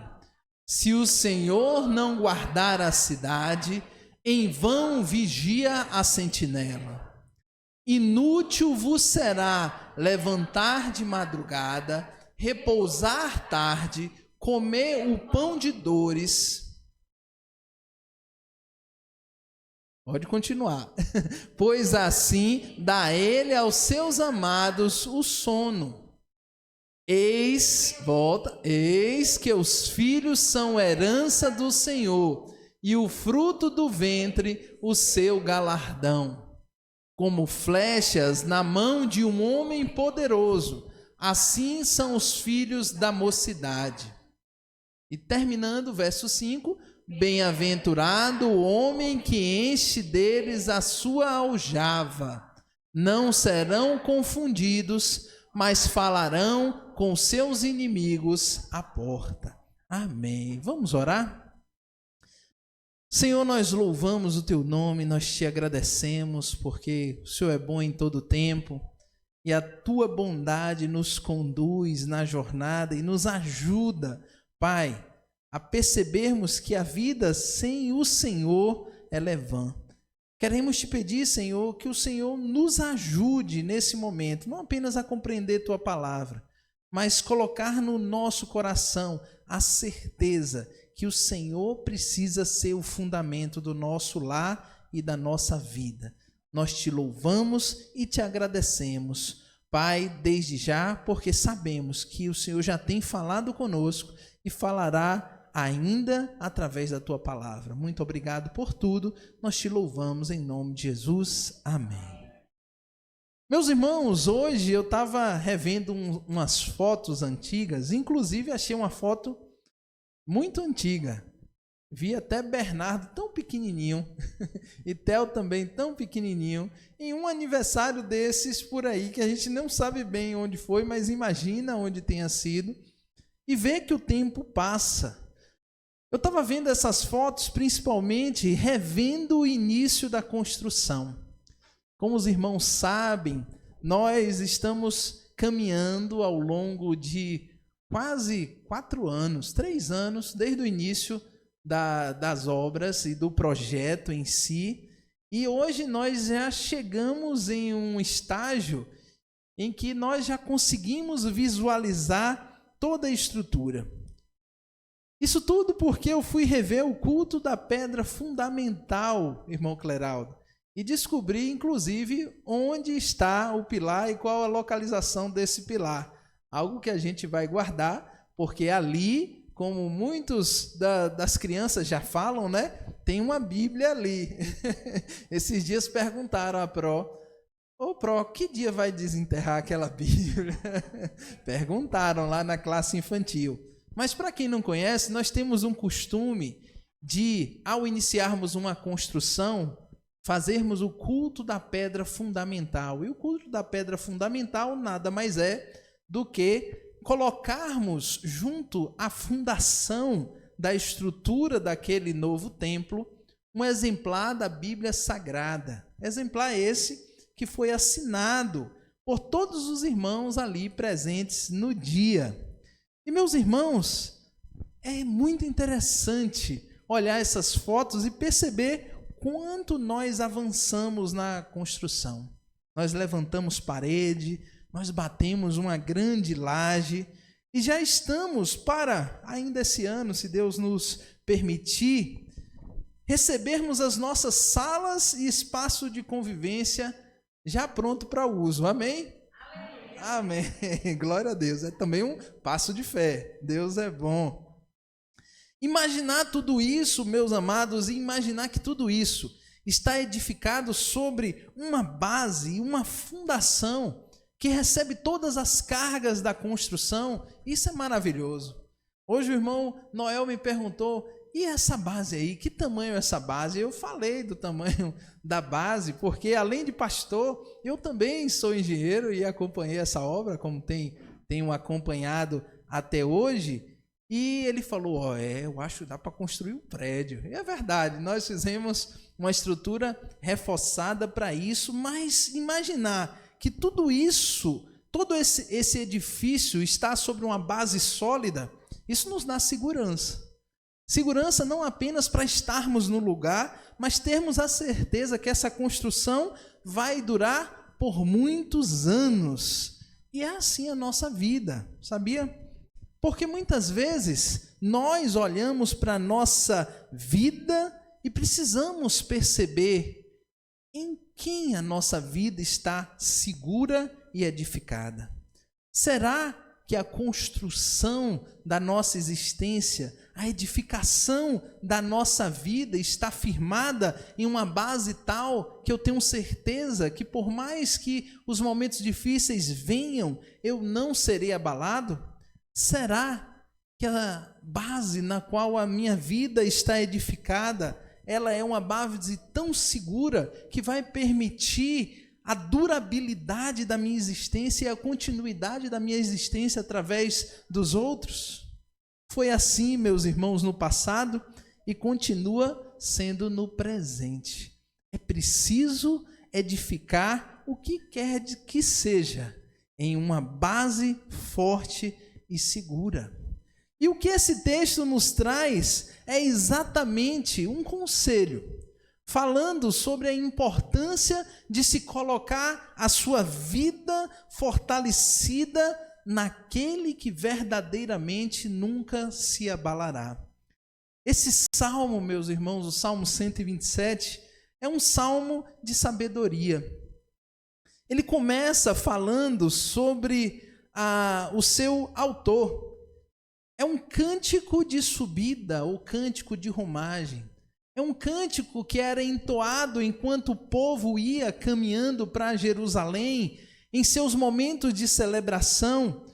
Se o Senhor não guardar a cidade, em vão vigia a sentinela. Inútil vos será levantar de madrugada, repousar tarde, comer o pão de dores. Pode continuar. Pois assim dá ele aos seus amados o sono. Eis que os filhos são herança do Senhor, e o fruto do ventre o seu galardão. Como flechas na mão de um homem poderoso, assim são os filhos da mocidade. E terminando o verso 5, bem-aventurado o homem que enche deles a sua aljava. Não serão confundidos, mas falarão com seus inimigos à porta. Amém. Vamos orar? Senhor, nós louvamos o Teu nome, nós Te agradecemos, porque o Senhor é bom em todo tempo, e a Tua bondade nos conduz na jornada e nos ajuda, Pai, a percebermos que a vida sem o Senhor é vã. Queremos Te pedir, Senhor, que o Senhor nos ajude nesse momento, não apenas a compreender Tua palavra, mas colocar no nosso coração a certeza que o Senhor precisa ser o fundamento do nosso lar e da nossa vida. Nós Te louvamos e Te agradecemos, Pai, desde já, porque sabemos que o Senhor já tem falado conosco e falará ainda através da Tua palavra. Muito obrigado por tudo, nós Te louvamos em nome de Jesus. Amém. Meus irmãos, hoje eu estava revendo umas fotos antigas, inclusive achei uma foto muito antiga. Vi até Bernardo tão pequenininho e Theo também tão pequenininho em um aniversário desses por aí, que a gente não sabe bem onde foi, mas imagina onde tenha sido, e vê que o tempo passa. Eu estava vendo essas fotos principalmente revendo o início da construção. Como os irmãos sabem, nós estamos caminhando ao longo de quase 4 anos, 3 anos, desde o início das obras e do projeto em si. E hoje nós já chegamos em um estágio em que nós já conseguimos visualizar toda a estrutura. Isso tudo porque eu fui rever o culto da pedra fundamental, irmão Cleraldo, e descobri, inclusive, onde está o pilar e qual a localização desse pilar. Algo que a gente vai guardar, porque ali, como muitos das crianças já falam, né? Tem uma Bíblia ali. Esses dias perguntaram a Pro, ô Pro, que dia vai desenterrar aquela Bíblia? Perguntaram lá na classe infantil. Mas para quem não conhece, nós temos um costume de, ao iniciarmos uma construção, fazermos o culto da pedra fundamental. E o culto da pedra fundamental nada mais é do que colocarmos junto à fundação da estrutura daquele novo templo um exemplar da Bíblia Sagrada. Exemplar esse que foi assinado por todos os irmãos ali presentes no dia. E, meus irmãos, é muito interessante olhar essas fotos e perceber quanto nós avançamos na construção. Nós levantamos parede, nós batemos uma grande laje e já estamos para, ainda esse ano, se Deus nos permitir, recebermos as nossas salas e espaço de convivência já pronto para uso. Amém? Amém. Glória a Deus. É também um passo de fé. Deus é bom. Imaginar tudo isso, meus amados, e imaginar que tudo isso está edificado sobre uma base, uma fundação que recebe todas as cargas da construção, isso é maravilhoso. Hoje o irmão Noel me perguntou, e essa base aí, que tamanho é essa base? Eu falei do tamanho da base, porque além de pastor, eu também sou engenheiro e acompanhei essa obra, como tenho acompanhado até hoje. E ele falou, eu acho que dá para construir um prédio. E é verdade, nós fizemos uma estrutura reforçada para isso, mas imaginar que tudo isso, todo esse edifício está sobre uma base sólida, isso nos dá segurança. Segurança não apenas para estarmos no lugar, mas termos a certeza que essa construção vai durar por muitos anos. E é assim a nossa vida, sabia? Porque muitas vezes nós olhamos para a nossa vida e precisamos perceber em quem a nossa vida está segura e edificada. Será que a construção da nossa existência, a edificação da nossa vida está firmada em uma base tal que eu tenho certeza que por mais que os momentos difíceis venham, eu não serei abalado? Será que a base na qual a minha vida está edificada, ela é uma base tão segura que vai permitir a durabilidade da minha existência e a continuidade da minha existência através dos outros? Foi assim, meus irmãos, no passado e continua sendo no presente. É preciso edificar o que quer que seja em uma base forte e segura. E o que esse texto nos traz é exatamente um conselho, falando sobre a importância de se colocar a sua vida fortalecida naquele que verdadeiramente nunca se abalará. Esse salmo, meus irmãos, o Salmo 127, é um salmo de sabedoria. Ele começa falando sobre o seu autor. É um cântico de subida ou cântico de romagem. É um cântico que era entoado enquanto o povo ia caminhando para Jerusalém, em seus momentos de celebração,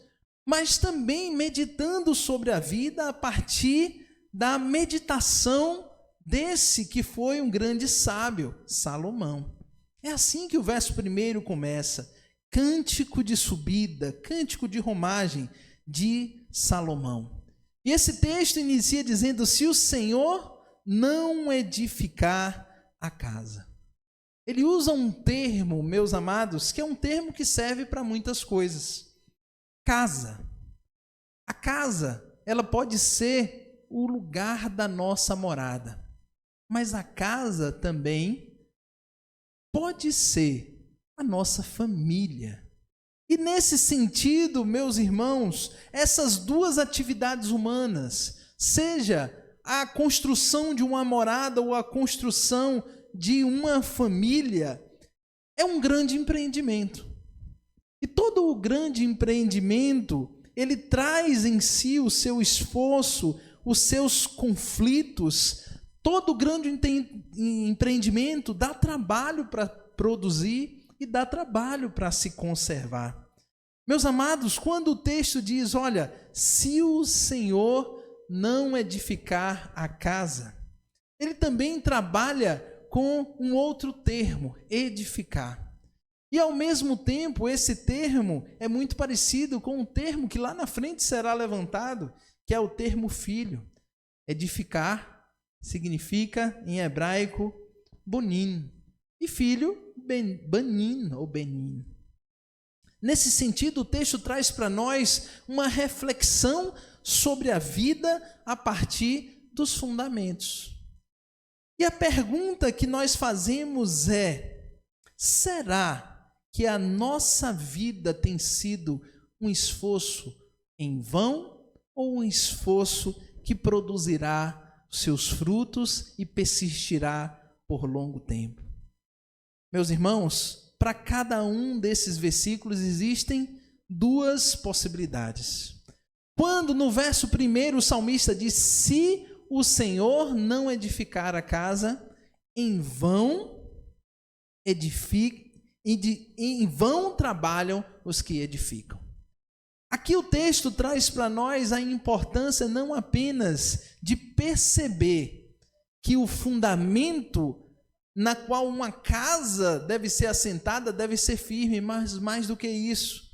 mas também meditando sobre a vida a partir da meditação desse que foi um grande sábio, Salomão. É assim que o verso 1 começa, cântico de subida, cântico de romagem de Salomão. E esse texto inicia dizendo, se o Senhor não edificar a casa. Ele usa um termo, meus amados, que é um termo que serve para muitas coisas. Casa. A casa, ela pode ser o lugar da nossa morada, mas a casa também pode ser a nossa família. E nesse sentido, meus irmãos, essas duas atividades humanas, seja a construção de uma morada ou a construção de uma família, é um grande empreendimento. E todo o grande empreendimento, ele traz em si o seu esforço, os seus conflitos. Todo grande empreendimento dá trabalho para produzir e dá trabalho para se conservar. Meus amados, quando o texto diz, olha, se o Senhor não edificar a casa, ele também trabalha com um outro termo, edificar. E ao mesmo tempo, esse termo é muito parecido com um termo que lá na frente será levantado, que é o termo filho. Edificar significa, em hebraico, bonin. E filho, banin ou benin. Nesse sentido, o texto traz para nós uma reflexão sobre a vida a partir dos fundamentos. E a pergunta que nós fazemos é: será que a nossa vida tem sido um esforço em vão ou um esforço que produzirá seus frutos e persistirá por longo tempo? Meus irmãos, para cada um desses versículos existem duas possibilidades. Quando no verso 1 o salmista diz: se o Senhor não edificar a casa, em vão em vão trabalham os que edificam. Aqui o texto traz para nós a importância não apenas de perceber que o fundamento na qual uma casa deve ser assentada deve ser firme, mas mais do que isso,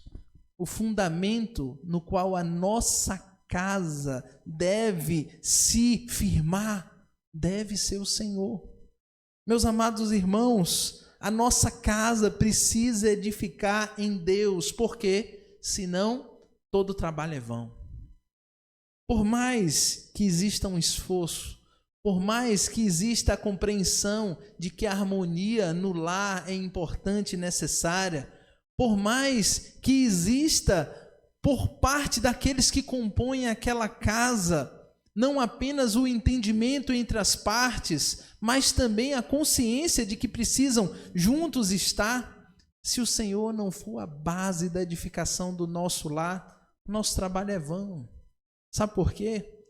o fundamento no qual a nossa casa deve se firmar deve ser o Senhor. Meus amados irmãos, a nossa casa precisa edificar em Deus, porque senão todo trabalho é vão. Por mais que exista um esforço, por mais que exista a compreensão de que a harmonia no lar é importante e necessária, por mais que exista por parte daqueles que compõem aquela casa, não apenas o entendimento entre as partes, mas também a consciência de que precisam juntos estar, se o Senhor não for a base da edificação do nosso lar, nosso trabalho é vão. Sabe por quê?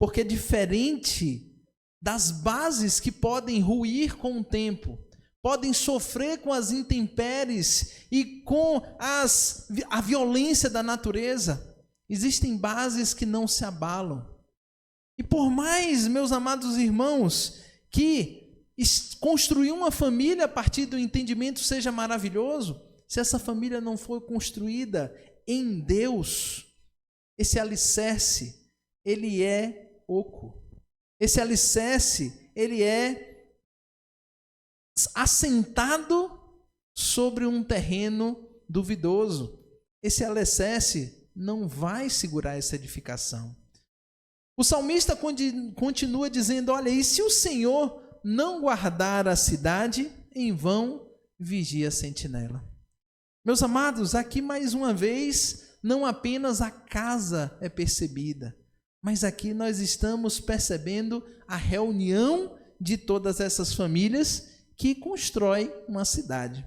Porque diferente das bases que podem ruir com o tempo, podem sofrer com as intempéries e com a violência da natureza, existem bases que não se abalam. E por mais, meus amados irmãos, que construir uma família a partir do entendimento seja maravilhoso, se essa família não for construída em Deus, esse alicerce, ele é oco. Esse alicerce, ele é assentado sobre um terreno duvidoso. Esse alicerce não vai segurar essa edificação. O salmista continua dizendo: olha, e se o Senhor não guardar a cidade, em vão vigia a sentinela. Meus amados, aqui mais uma vez, não apenas a casa é percebida, mas aqui nós estamos percebendo a reunião de todas essas famílias que constroem uma cidade.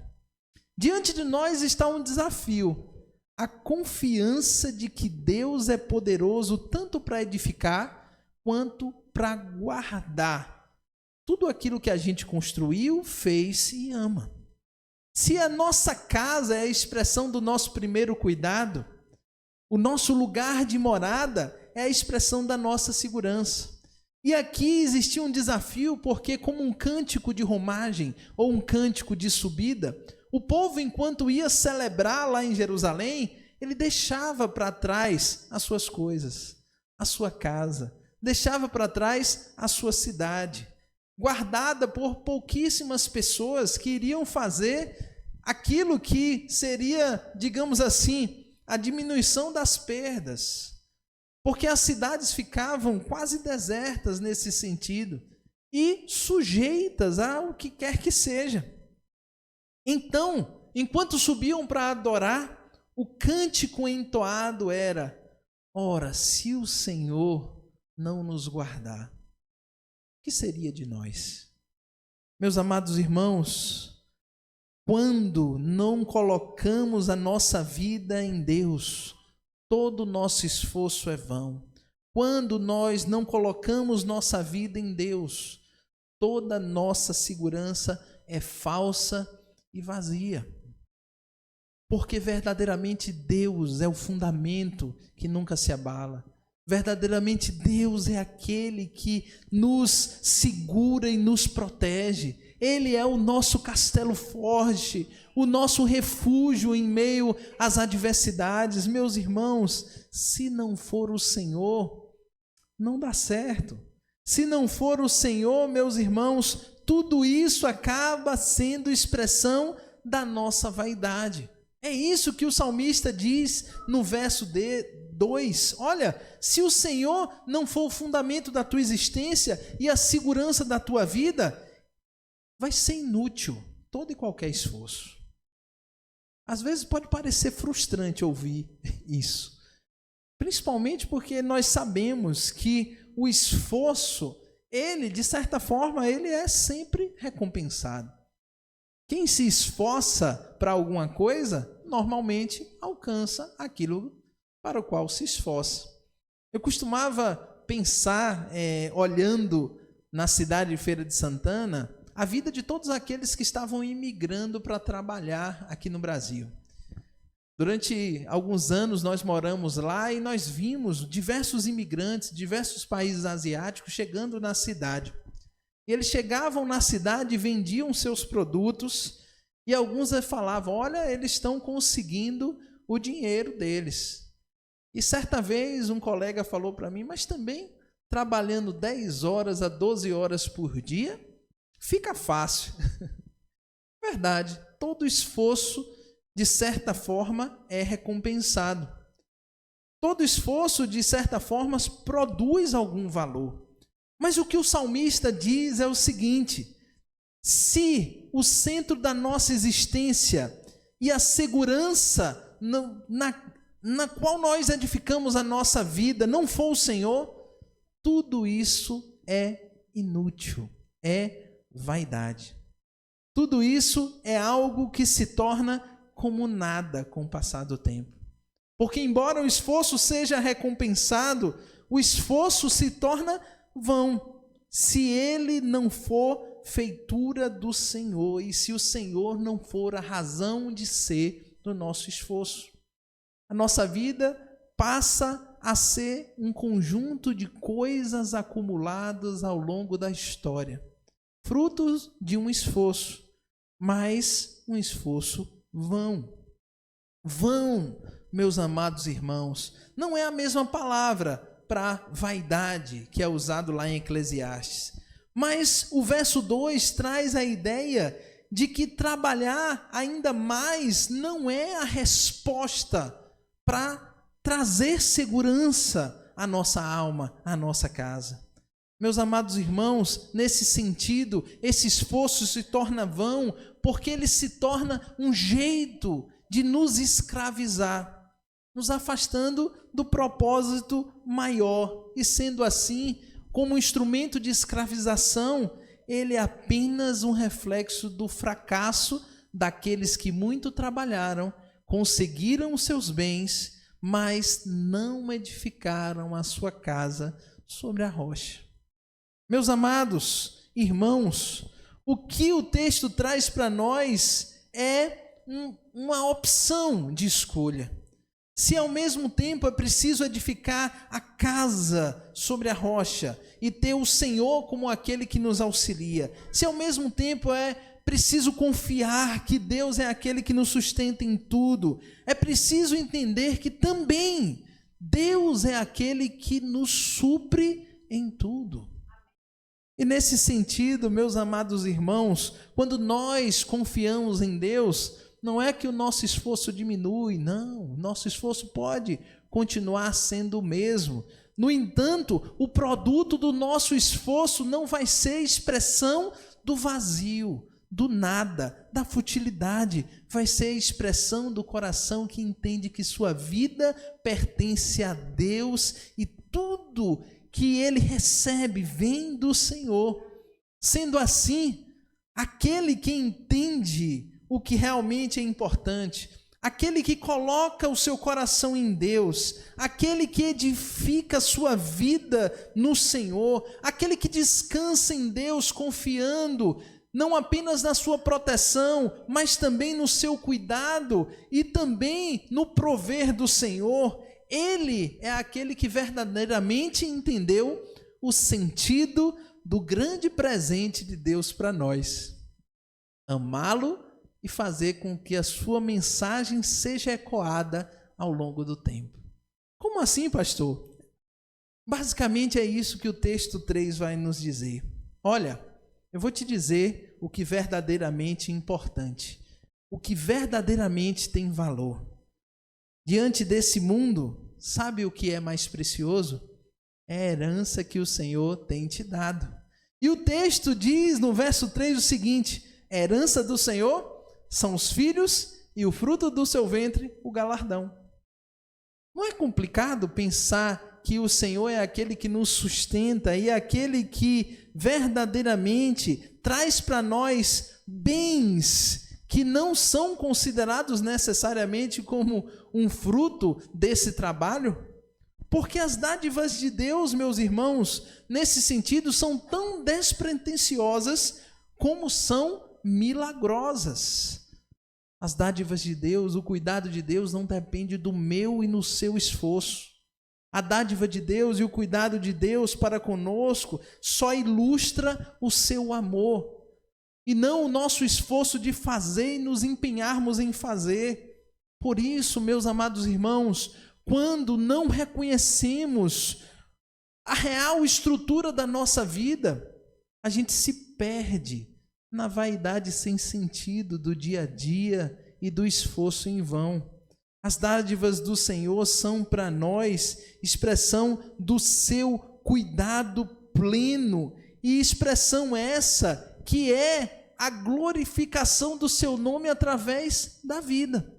Diante de nós está um desafio: a confiança de que Deus é poderoso tanto para edificar quanto para guardar tudo aquilo que a gente construiu, fez e ama. Se a nossa casa é a expressão do nosso primeiro cuidado, o nosso lugar de morada é a expressão da nossa segurança. E aqui existia um desafio, porque como um cântico de romagem ou um cântico de subida, o povo, enquanto ia celebrar lá em Jerusalém, ele deixava para trás as suas coisas, a sua casa, deixava para trás a sua cidade, guardada por pouquíssimas pessoas que iriam fazer aquilo que seria, digamos assim, a diminuição das perdas, porque as cidades ficavam quase desertas nesse sentido e sujeitas ao que quer que seja. Então, enquanto subiam para adorar, o cântico entoado era: ora, se o Senhor não nos guardar, o que seria de nós? Meus amados irmãos, quando não colocamos a nossa vida em Deus, todo o nosso esforço é vão. Quando nós não colocamos nossa vida em Deus, toda nossa segurança é falsa e vazia. Porque verdadeiramente Deus é o fundamento que nunca se abala. Verdadeiramente Deus é aquele que nos segura e nos protege. Ele é o nosso castelo forte, o nosso refúgio em meio às adversidades. Meus irmãos, se não for o Senhor, não dá certo. Se não for o Senhor, meus irmãos, tudo isso acaba sendo expressão da nossa vaidade. É isso que o salmista diz no verso 2. Olha, se o Senhor não for o fundamento da tua existência e a segurança da tua vida, vai ser inútil todo e qualquer esforço. Às vezes pode parecer frustrante ouvir isso, principalmente porque nós sabemos que o esforço, ele, de certa forma, ele é sempre recompensado. Quem se esforça para alguma coisa, normalmente alcança aquilo para o qual se esforça. Eu costumava pensar, olhando na cidade de Feira de Santana, a vida de todos aqueles que estavam imigrando para trabalhar aqui no Brasil. Durante alguns anos nós moramos lá e nós vimos diversos imigrantes, diversos países asiáticos chegando na cidade. Eles chegavam na cidade e vendiam seus produtos e alguns falavam, olha, eles estão conseguindo o dinheiro deles. E certa vez um colega falou para mim, mas também trabalhando 10 horas a 12 horas por dia, fica fácil. Verdade, todo esforço, de certa forma, é recompensado. Todo esforço, de certa forma, produz algum valor. Mas o que o salmista diz é o seguinte: se o centro da nossa existência e a segurança na qual nós edificamos a nossa vida não for o Senhor, tudo isso é inútil, é vaidade. Tudo isso é algo que se torna como nada com o passar do tempo. Porque embora o esforço seja recompensado, o esforço se torna vão, se ele não for feitura do Senhor e se o Senhor não for a razão de ser do nosso esforço. A nossa vida passa a ser um conjunto de coisas acumuladas ao longo da história, frutos de um esforço, mas um esforço vão. Vão, meus amados irmãos, não é a mesma palavra para vaidade que é usado lá em Eclesiastes. Mas o verso 2 traz a ideia de que trabalhar ainda mais não é a resposta para trazer segurança à nossa alma, à nossa casa. Meus amados irmãos, nesse sentido, esse esforço se torna vão porque ele se torna um jeito de nos escravizar, nos afastando do propósito maior. E sendo assim, como instrumento de escravização, ele é apenas um reflexo do fracasso daqueles que muito trabalharam, conseguiram os seus bens, mas não edificaram a sua casa sobre a rocha. Meus amados irmãos, o que o texto traz para nós é uma opção de escolha. Se ao mesmo tempo é preciso edificar a casa sobre a rocha e ter o Senhor como aquele que nos auxilia, se ao mesmo tempo é preciso confiar que Deus é aquele que nos sustenta em tudo, é preciso entender que também Deus é aquele que nos supre em tudo. E nesse sentido, meus amados irmãos, quando nós confiamos em Deus, não é que o nosso esforço diminui, não, nosso esforço pode continuar sendo o mesmo. No entanto, o produto do nosso esforço não vai ser expressão do vazio, do nada, da futilidade, vai ser expressão do coração que entende que sua vida pertence a Deus e tudo que ele recebe vem do Senhor. Sendo assim, aquele que entende o que realmente é importante, aquele que coloca o seu coração em Deus, aquele que edifica a sua vida no Senhor, aquele que descansa em Deus confiando não apenas na sua proteção, mas também no seu cuidado e também no prover do Senhor, ele é aquele que verdadeiramente entendeu o sentido do grande presente de Deus para nós. amá-lo e fazer com que a sua mensagem seja ecoada ao longo do tempo. Como assim, pastor? Basicamente é isso que o texto 3 vai nos dizer. Olha, eu vou te dizer o que verdadeiramente é importante, o que verdadeiramente tem valor. Diante desse mundo, sabe o que é mais precioso? É a herança que o Senhor tem te dado. E o texto diz no verso 3 o seguinte: a herança do Senhor são os filhos e o fruto do seu ventre, o galardão. Não é complicado pensar que o Senhor é aquele que nos sustenta e é aquele que verdadeiramente traz para nós bens que não são considerados necessariamente como um fruto desse trabalho? Porque as dádivas de Deus, meus irmãos, nesse sentido, são tão despretensiosas como são milagrosas. As dádivas de Deus, o cuidado de Deus não depende do meu e no seu esforço. A dádiva de Deus e o cuidado de Deus para conosco só ilustra o seu amor, e não o nosso esforço de fazer e nos empenharmos em fazer. Por isso, meus amados irmãos, quando não reconhecemos a real estrutura da nossa vida, a gente se perde na vaidade sem sentido do dia a dia e do esforço em vão. As dádivas do Senhor são para nós expressão do seu cuidado pleno, e expressão essa que é a glorificação do seu nome através da vida.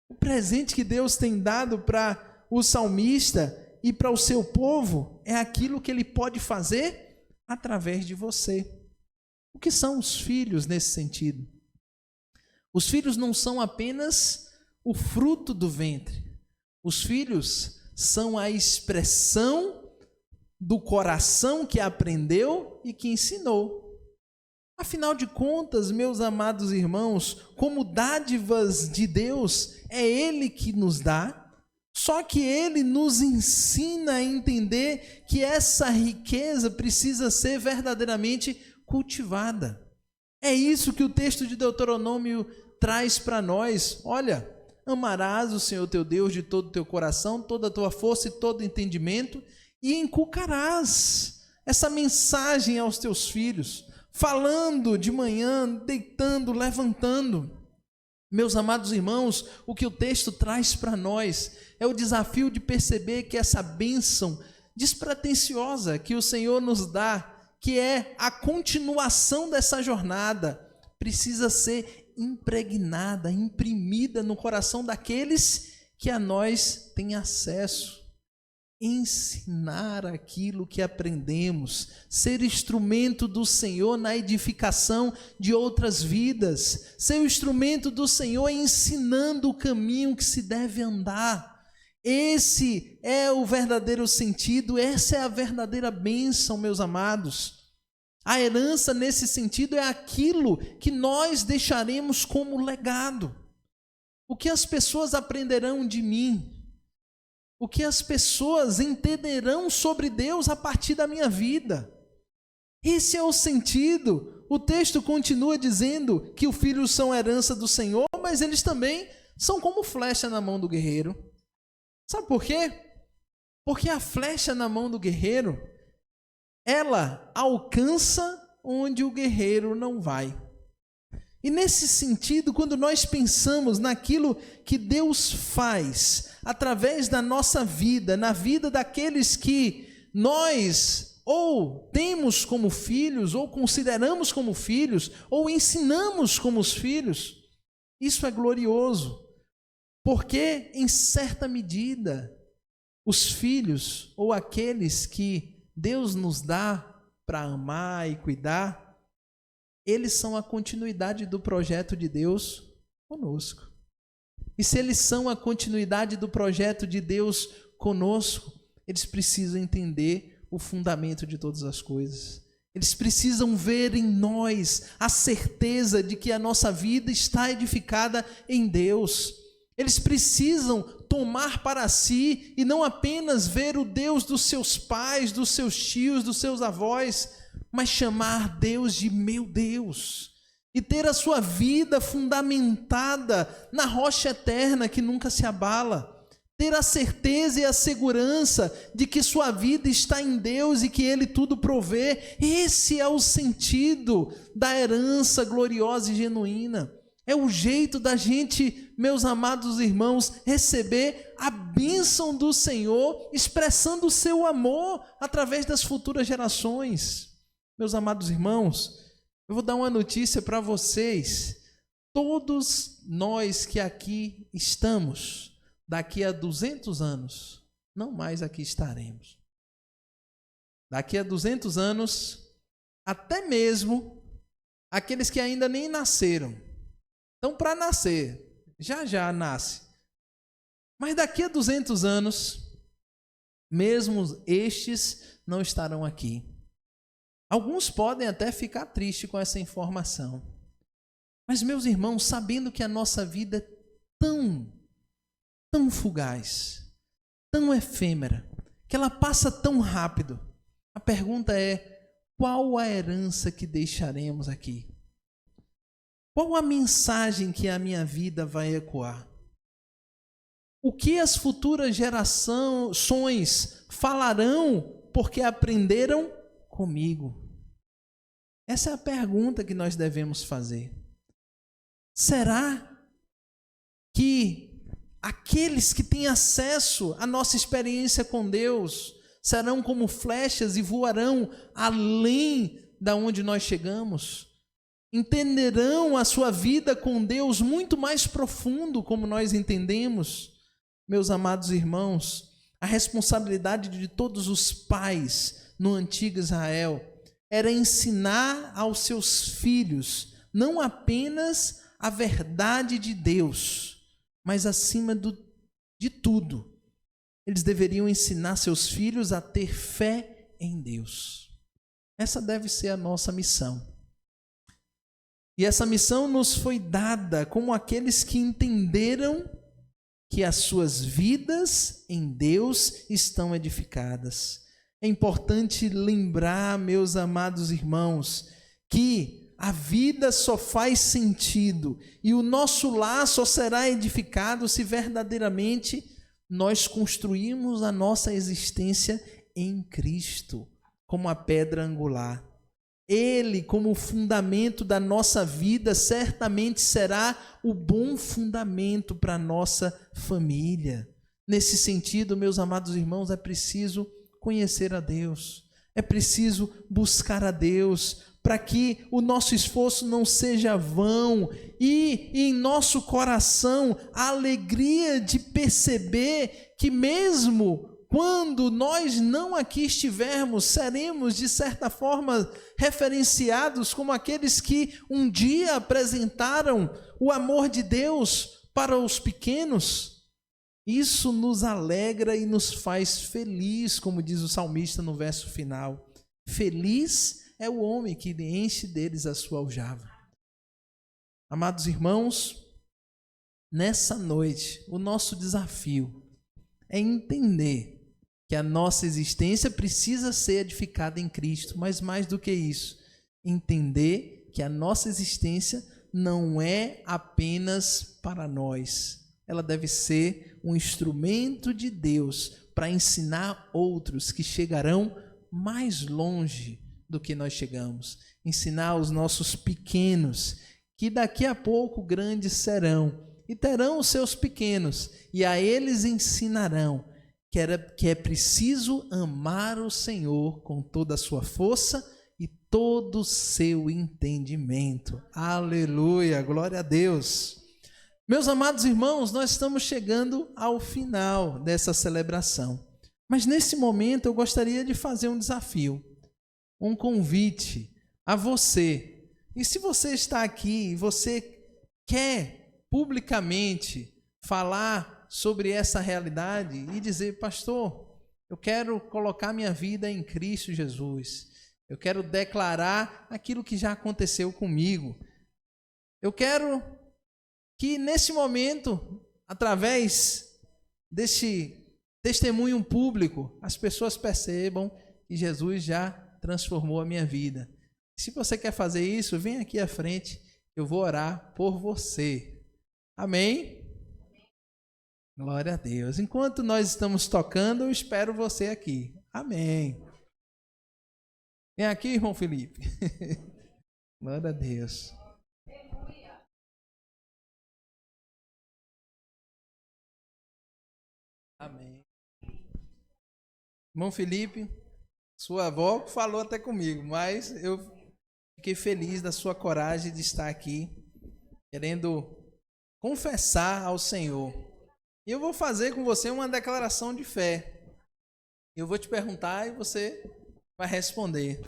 O presente que Deus tem dado para o salmista e para o seu povo é aquilo que ele pode fazer através de você. O que são os filhos nesse sentido? Os filhos não são apenas o fruto do ventre. Os filhos são a expressão do coração que aprendeu e que ensinou. Afinal de contas, meus amados irmãos, como dádivas de Deus, é Ele que nos dá, só que Ele nos ensina a entender que essa riqueza precisa ser verdadeiramente cultivada. É isso que o texto de Deuteronômio traz para nós. Olha, amarás o Senhor teu Deus de todo o teu coração, toda a tua força e todo o entendimento, e inculcarás essa mensagem aos teus filhos, falando de manhã, deitando, levantando. Meus amados irmãos, o que o texto traz para nós é o desafio de perceber que essa bênção despretensiosa que o Senhor nos dá, que é a continuação dessa jornada, precisa ser impregnada, imprimida no coração daqueles que a nós têm acesso. Ensinar aquilo que aprendemos, ser instrumento do Senhor na edificação de outras vidas, ser o instrumento do Senhor ensinando o caminho que se deve andar. Esse é o verdadeiro sentido, essa é a verdadeira bênção, meus amados. A herança nesse sentido é aquilo que nós deixaremos como legado. O que as pessoas aprenderão de mim? O que as pessoas entenderão sobre Deus a partir da minha vida? Esse é o sentido. O texto continua dizendo que os filhos são herança do Senhor, mas eles também são como flecha na mão do guerreiro. Sabe por quê? Porque a flecha na mão do guerreiro, ela alcança onde o guerreiro não vai. E nesse sentido, quando nós pensamos naquilo que Deus faz através da nossa vida, na vida daqueles que nós ou temos como filhos, ou consideramos como filhos, ou ensinamos como os filhos, isso é glorioso, porque em certa medida os filhos ou aqueles que Deus nos dá para amar e cuidar, eles são a continuidade do projeto de Deus conosco. E se eles são a continuidade do projeto de Deus conosco, eles precisam entender o fundamento de todas as coisas. Eles precisam ver em nós a certeza de que a nossa vida está edificada em Deus. Eles precisam tomar para si e não apenas ver o Deus dos seus pais, dos seus tios, dos seus avós, mas chamar Deus de meu Deus. e ter a sua vida fundamentada na rocha eterna que nunca se abala. Ter a certeza e a segurança de que sua vida está em Deus e que Ele tudo provê. Esse é o sentido da herança gloriosa e genuína. É o jeito da gente, meus amados irmãos, receber a bênção do Senhor, expressando o seu amor através das futuras gerações. Meus amados irmãos, eu vou dar uma notícia para vocês. Todos nós que aqui estamos, daqui a 200 anos, não mais aqui estaremos. Daqui a 200 anos, até mesmo aqueles que ainda nem nasceram. Então, para nascer, já nasce. Mas daqui a 200 anos, mesmo estes não estarão aqui. Alguns podem até ficar tristes com essa informação. Mas, meus irmãos, sabendo que a nossa vida é tão fugaz, tão efêmera, que ela passa tão rápido, a pergunta é: qual a herança que deixaremos aqui? Qual a mensagem que a minha vida vai ecoar? O que as futuras gerações falarão porque aprenderam comigo? Essa é a pergunta que nós devemos fazer. Será que aqueles que têm acesso à nossa experiência com Deus serão como flechas e voarão além da onde nós chegamos? Entenderão a sua vida com Deus muito mais profundo, como nós entendemos? Meus amados irmãos, a responsabilidade de todos os pais no antigo Israel era ensinar aos seus filhos não apenas a verdade de Deus, mas acima de tudo, eles deveriam ensinar seus filhos a ter fé em Deus. Essa deve ser a nossa missão. E essa missão nos foi dada como aqueles que entenderam que as suas vidas em Deus estão edificadas. É importante lembrar, meus amados irmãos, que a vida só faz sentido e o nosso lar só será edificado se verdadeiramente nós construirmos a nossa existência em Cristo, como a pedra angular. Ele, como fundamento da nossa vida, certamente será o bom fundamento para a nossa família. Nesse sentido, meus amados irmãos, é preciso conhecer a Deus, é preciso buscar a Deus, para que o nosso esforço não seja vão e em nosso coração a alegria de perceber que mesmo quando nós não aqui estivermos, seremos de certa forma referenciados como aqueles que um dia apresentaram o amor de Deus para os pequenos. Isso nos alegra e nos faz feliz, como diz o salmista no verso final. Feliz é o homem que enche deles a sua aljava. Amados irmãos, nessa noite, o nosso desafio é entender que a nossa existência precisa ser edificada em Cristo, mas mais do que isso, entender que a nossa existência não é apenas para nós. Ela deve ser um instrumento de Deus para ensinar outros que chegarão mais longe do que nós chegamos. Ensinar os nossos pequenos, que daqui a pouco grandes serão, e terão os seus pequenos, e a eles ensinarão que é preciso amar o Senhor com toda a sua força e todo o seu entendimento. Aleluia, glória a Deus. Meus amados irmãos, nós estamos chegando ao final dessa celebração. Mas nesse momento eu gostaria de fazer um desafio, um convite a você. E se você está aqui e você quer publicamente falar sobre essa realidade e dizer: pastor, eu quero colocar minha vida em Cristo Jesus, eu quero declarar aquilo que já aconteceu comigo, eu quero que nesse momento, através deste testemunho público, as pessoas percebam que Jesus já transformou a minha vida. Se você quer fazer isso, vem aqui à frente eu vou orar por você. Amém? Glória a Deus. Enquanto nós estamos tocando, eu espero você aqui. Amém. Vem aqui, irmão Felipe. Glória a Deus. Amém. Irmão Felipe, sua avó falou até comigo, mas eu fiquei feliz da sua coragem de estar aqui, querendo confessar ao Senhor. E eu vou fazer com você uma declaração de fé. Eu vou te perguntar e você vai responder.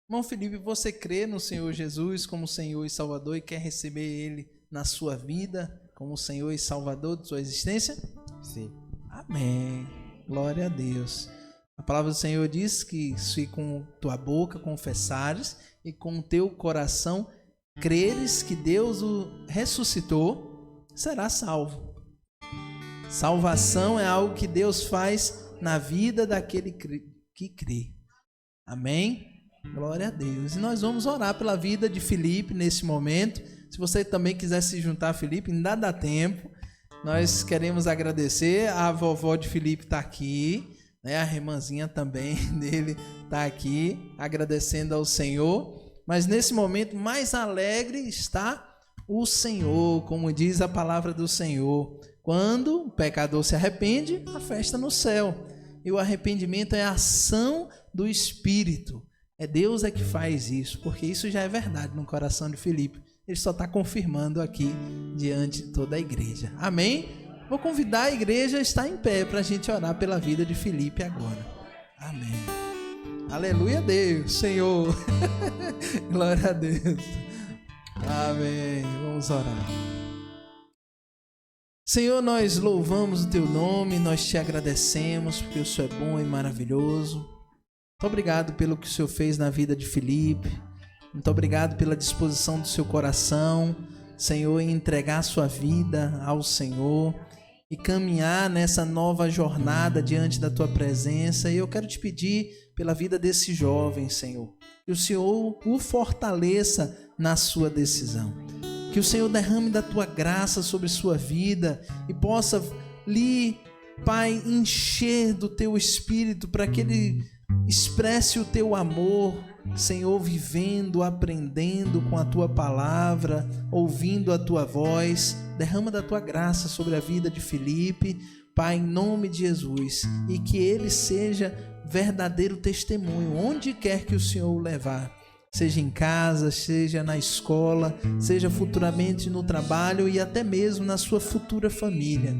Irmão Felipe, você crê no Senhor Jesus como Senhor e Salvador e quer receber Ele na sua vida como Senhor e Salvador de sua existência? Sim. Amém. Glória a Deus. A palavra do Senhor diz que se com tua boca confessares e com o teu coração creres que Deus o ressuscitou, será salvo. Salvação é algo que Deus faz na vida daquele que crê. Amém? Glória a Deus. E nós vamos orar pela vida de Felipe nesse momento. Se você também quiser se juntar a Felipe, ainda dá tempo. Nós queremos agradecer. A vovó de Felipe está aqui, né? A irmãzinha também dele está aqui, agradecendo ao Senhor. Mas nesse momento mais alegre está o Senhor, como diz a palavra do Senhor. Quando o pecador se arrepende, a festa no céu. E o arrependimento é a ação do Espírito. É Deus que faz isso, porque isso já é verdade no coração de Felipe. Ele só está confirmando aqui diante de toda a igreja. Amém? Vou convidar a igreja a estar em pé para a gente orar pela vida de Felipe agora. Amém. Aleluia a Deus, Senhor. Glória a Deus. Amém. Vamos orar. Senhor, nós louvamos o Teu nome, nós Te agradecemos porque o Senhor é bom e maravilhoso. Muito obrigado pelo que o Senhor fez na vida de Felipe. Muito obrigado pela disposição do seu coração, Senhor, em entregar a sua vida ao Senhor e caminhar nessa nova jornada diante da Tua presença. E eu quero Te pedir pela vida desse jovem, Senhor, que o Senhor o fortaleça na sua decisão. Que o Senhor derrame da Tua graça sobre sua vida e possa lhe, Pai, encher do Teu Espírito para que ele expresse o Teu amor, Senhor, vivendo, aprendendo com a Tua palavra, ouvindo a Tua voz. Derrama da Tua graça sobre a vida de Felipe, Pai, em nome de Jesus, e que ele seja verdadeiro testemunho, onde quer que o Senhor o levar, seja em casa, seja na escola, seja futuramente no trabalho e até mesmo na sua futura família.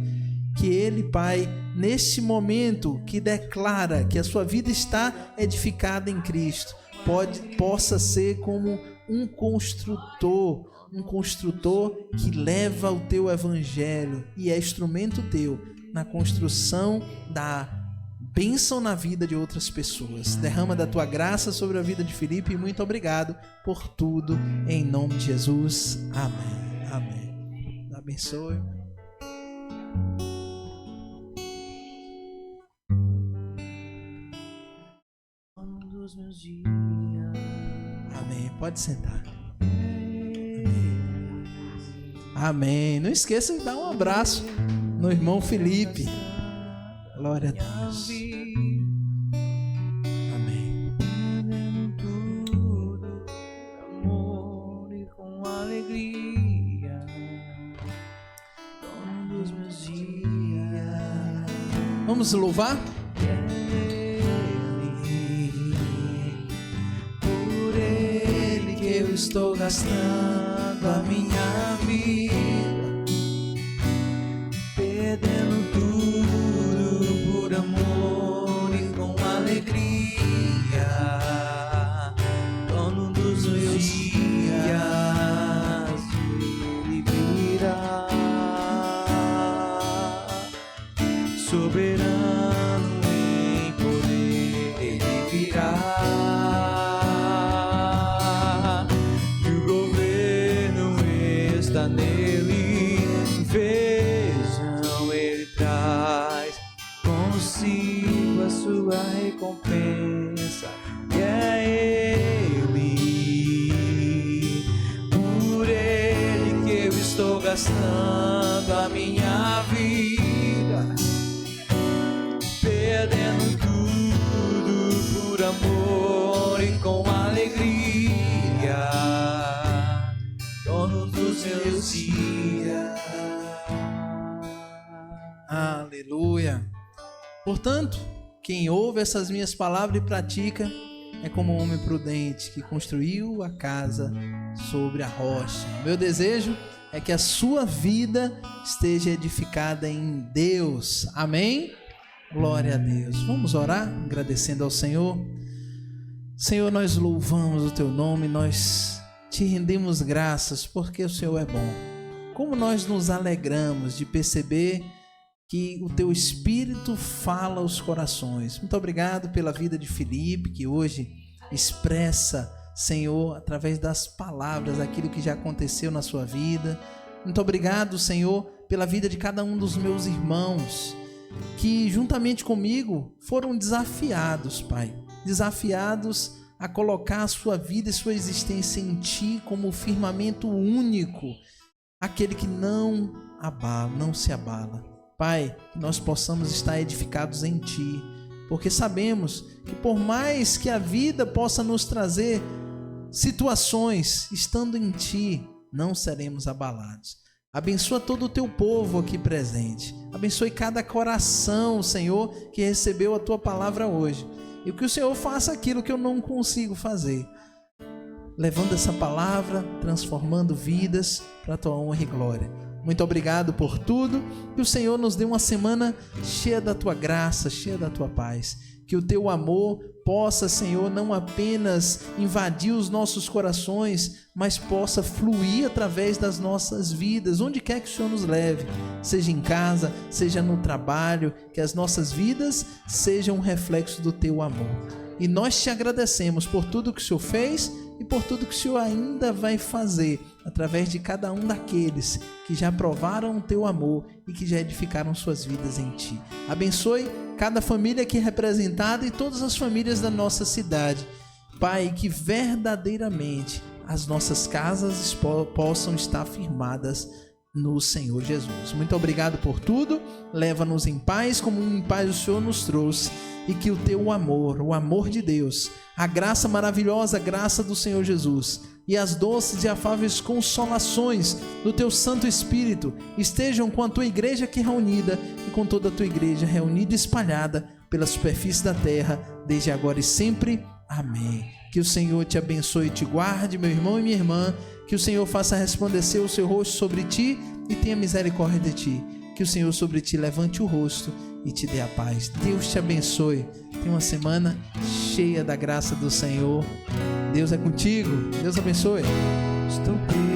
Que ele, Pai, neste momento que declara que a sua vida está edificada em Cristo, possa ser como um construtor que leva o Teu evangelho e é instrumento Teu na construção da bênção na vida de outras pessoas. Derrama da Tua graça sobre a vida de Felipe e muito obrigado por tudo, em nome de Jesus. Amém. Amém. Abençoe. Dos meus dias. Amém. Pode sentar. Amém. Amém. Não esqueça de dar um abraço no irmão Felipe. Glória a Deus. Amém. Tudo, amor e com alegria, dono dos meus dias. Vamos louvar? Por Ele que eu estou gastando a minha vida, perdendo tudo por amor e com alegria, dono dos meus dias, Ele virá, soberano em poder, Ele virá. E o governo está nele, vejam, Ele traz consigo a sua recompensa, e é Ele, por Ele estou gastando a minha vida, perdendo tudo por amor e com alegria, todos os meus dias. Aleluia. Portanto, quem ouve essas minhas palavras e pratica é como um homem prudente que construiu a casa sobre a rocha. Meu desejo é que a sua vida esteja edificada em Deus. Amém? Glória a Deus. Vamos orar agradecendo ao Senhor. Senhor, nós louvamos o teu nome, nós te rendemos graças porque o Senhor é bom. Como nós nos alegramos de perceber que o teu Espírito fala aos corações. Muito obrigado pela vida de Felipe, que hoje expressa, Senhor, através das palavras, aquilo que já aconteceu na sua vida. Muito obrigado, Senhor, pela vida de cada um dos meus irmãos, que juntamente comigo foram desafiados, Pai. Desafiados a colocar a sua vida e sua existência em Ti como o firmamento único, aquele que não abala, não se abala. Pai, que nós possamos estar edificados em Ti, porque sabemos que por mais que a vida possa nos trazer situações, estando em Ti, não seremos abalados. Abençoa todo o Teu povo aqui presente. Abençoe cada coração, Senhor, que recebeu a Tua palavra hoje. E que o Senhor faça aquilo que eu não consigo fazer, levando essa palavra, transformando vidas para a Tua honra e glória. Muito obrigado por tudo, que o Senhor nos dê uma semana cheia da Tua graça, cheia da Tua paz, que o Teu amor possa, Senhor, não apenas invadir os nossos corações, mas possa fluir através das nossas vidas, onde quer que o Senhor nos leve, seja em casa, seja no trabalho, que as nossas vidas sejam um reflexo do Teu amor. E nós Te agradecemos por tudo que o Senhor fez e por tudo que o Senhor ainda vai fazer através de cada um daqueles que já provaram o Teu amor e que já edificaram suas vidas em Ti. Abençoe cada família aqui representada e todas as famílias da nossa cidade. Pai, que verdadeiramente as nossas casas possam estar firmadas no Senhor Jesus. Muito obrigado por tudo. Leva-nos em paz, como em paz o Senhor nos trouxe. E que o Teu amor, o amor de Deus, a graça maravilhosa, a graça do Senhor Jesus e as doces e afáveis consolações do Teu Santo Espírito estejam com a Tua igreja aqui reunida e com toda a Tua igreja reunida e espalhada pela superfície da terra, desde agora e sempre. Amém. Que o Senhor te abençoe e te guarde, meu irmão e minha irmã. Que o Senhor faça resplandecer o seu rosto sobre ti e tenha misericórdia de ti. Que o Senhor sobre ti levante o rosto e te dê a paz. Deus te abençoe. Tenha uma semana cheia da graça do Senhor. Deus é contigo. Deus abençoe. Estou preso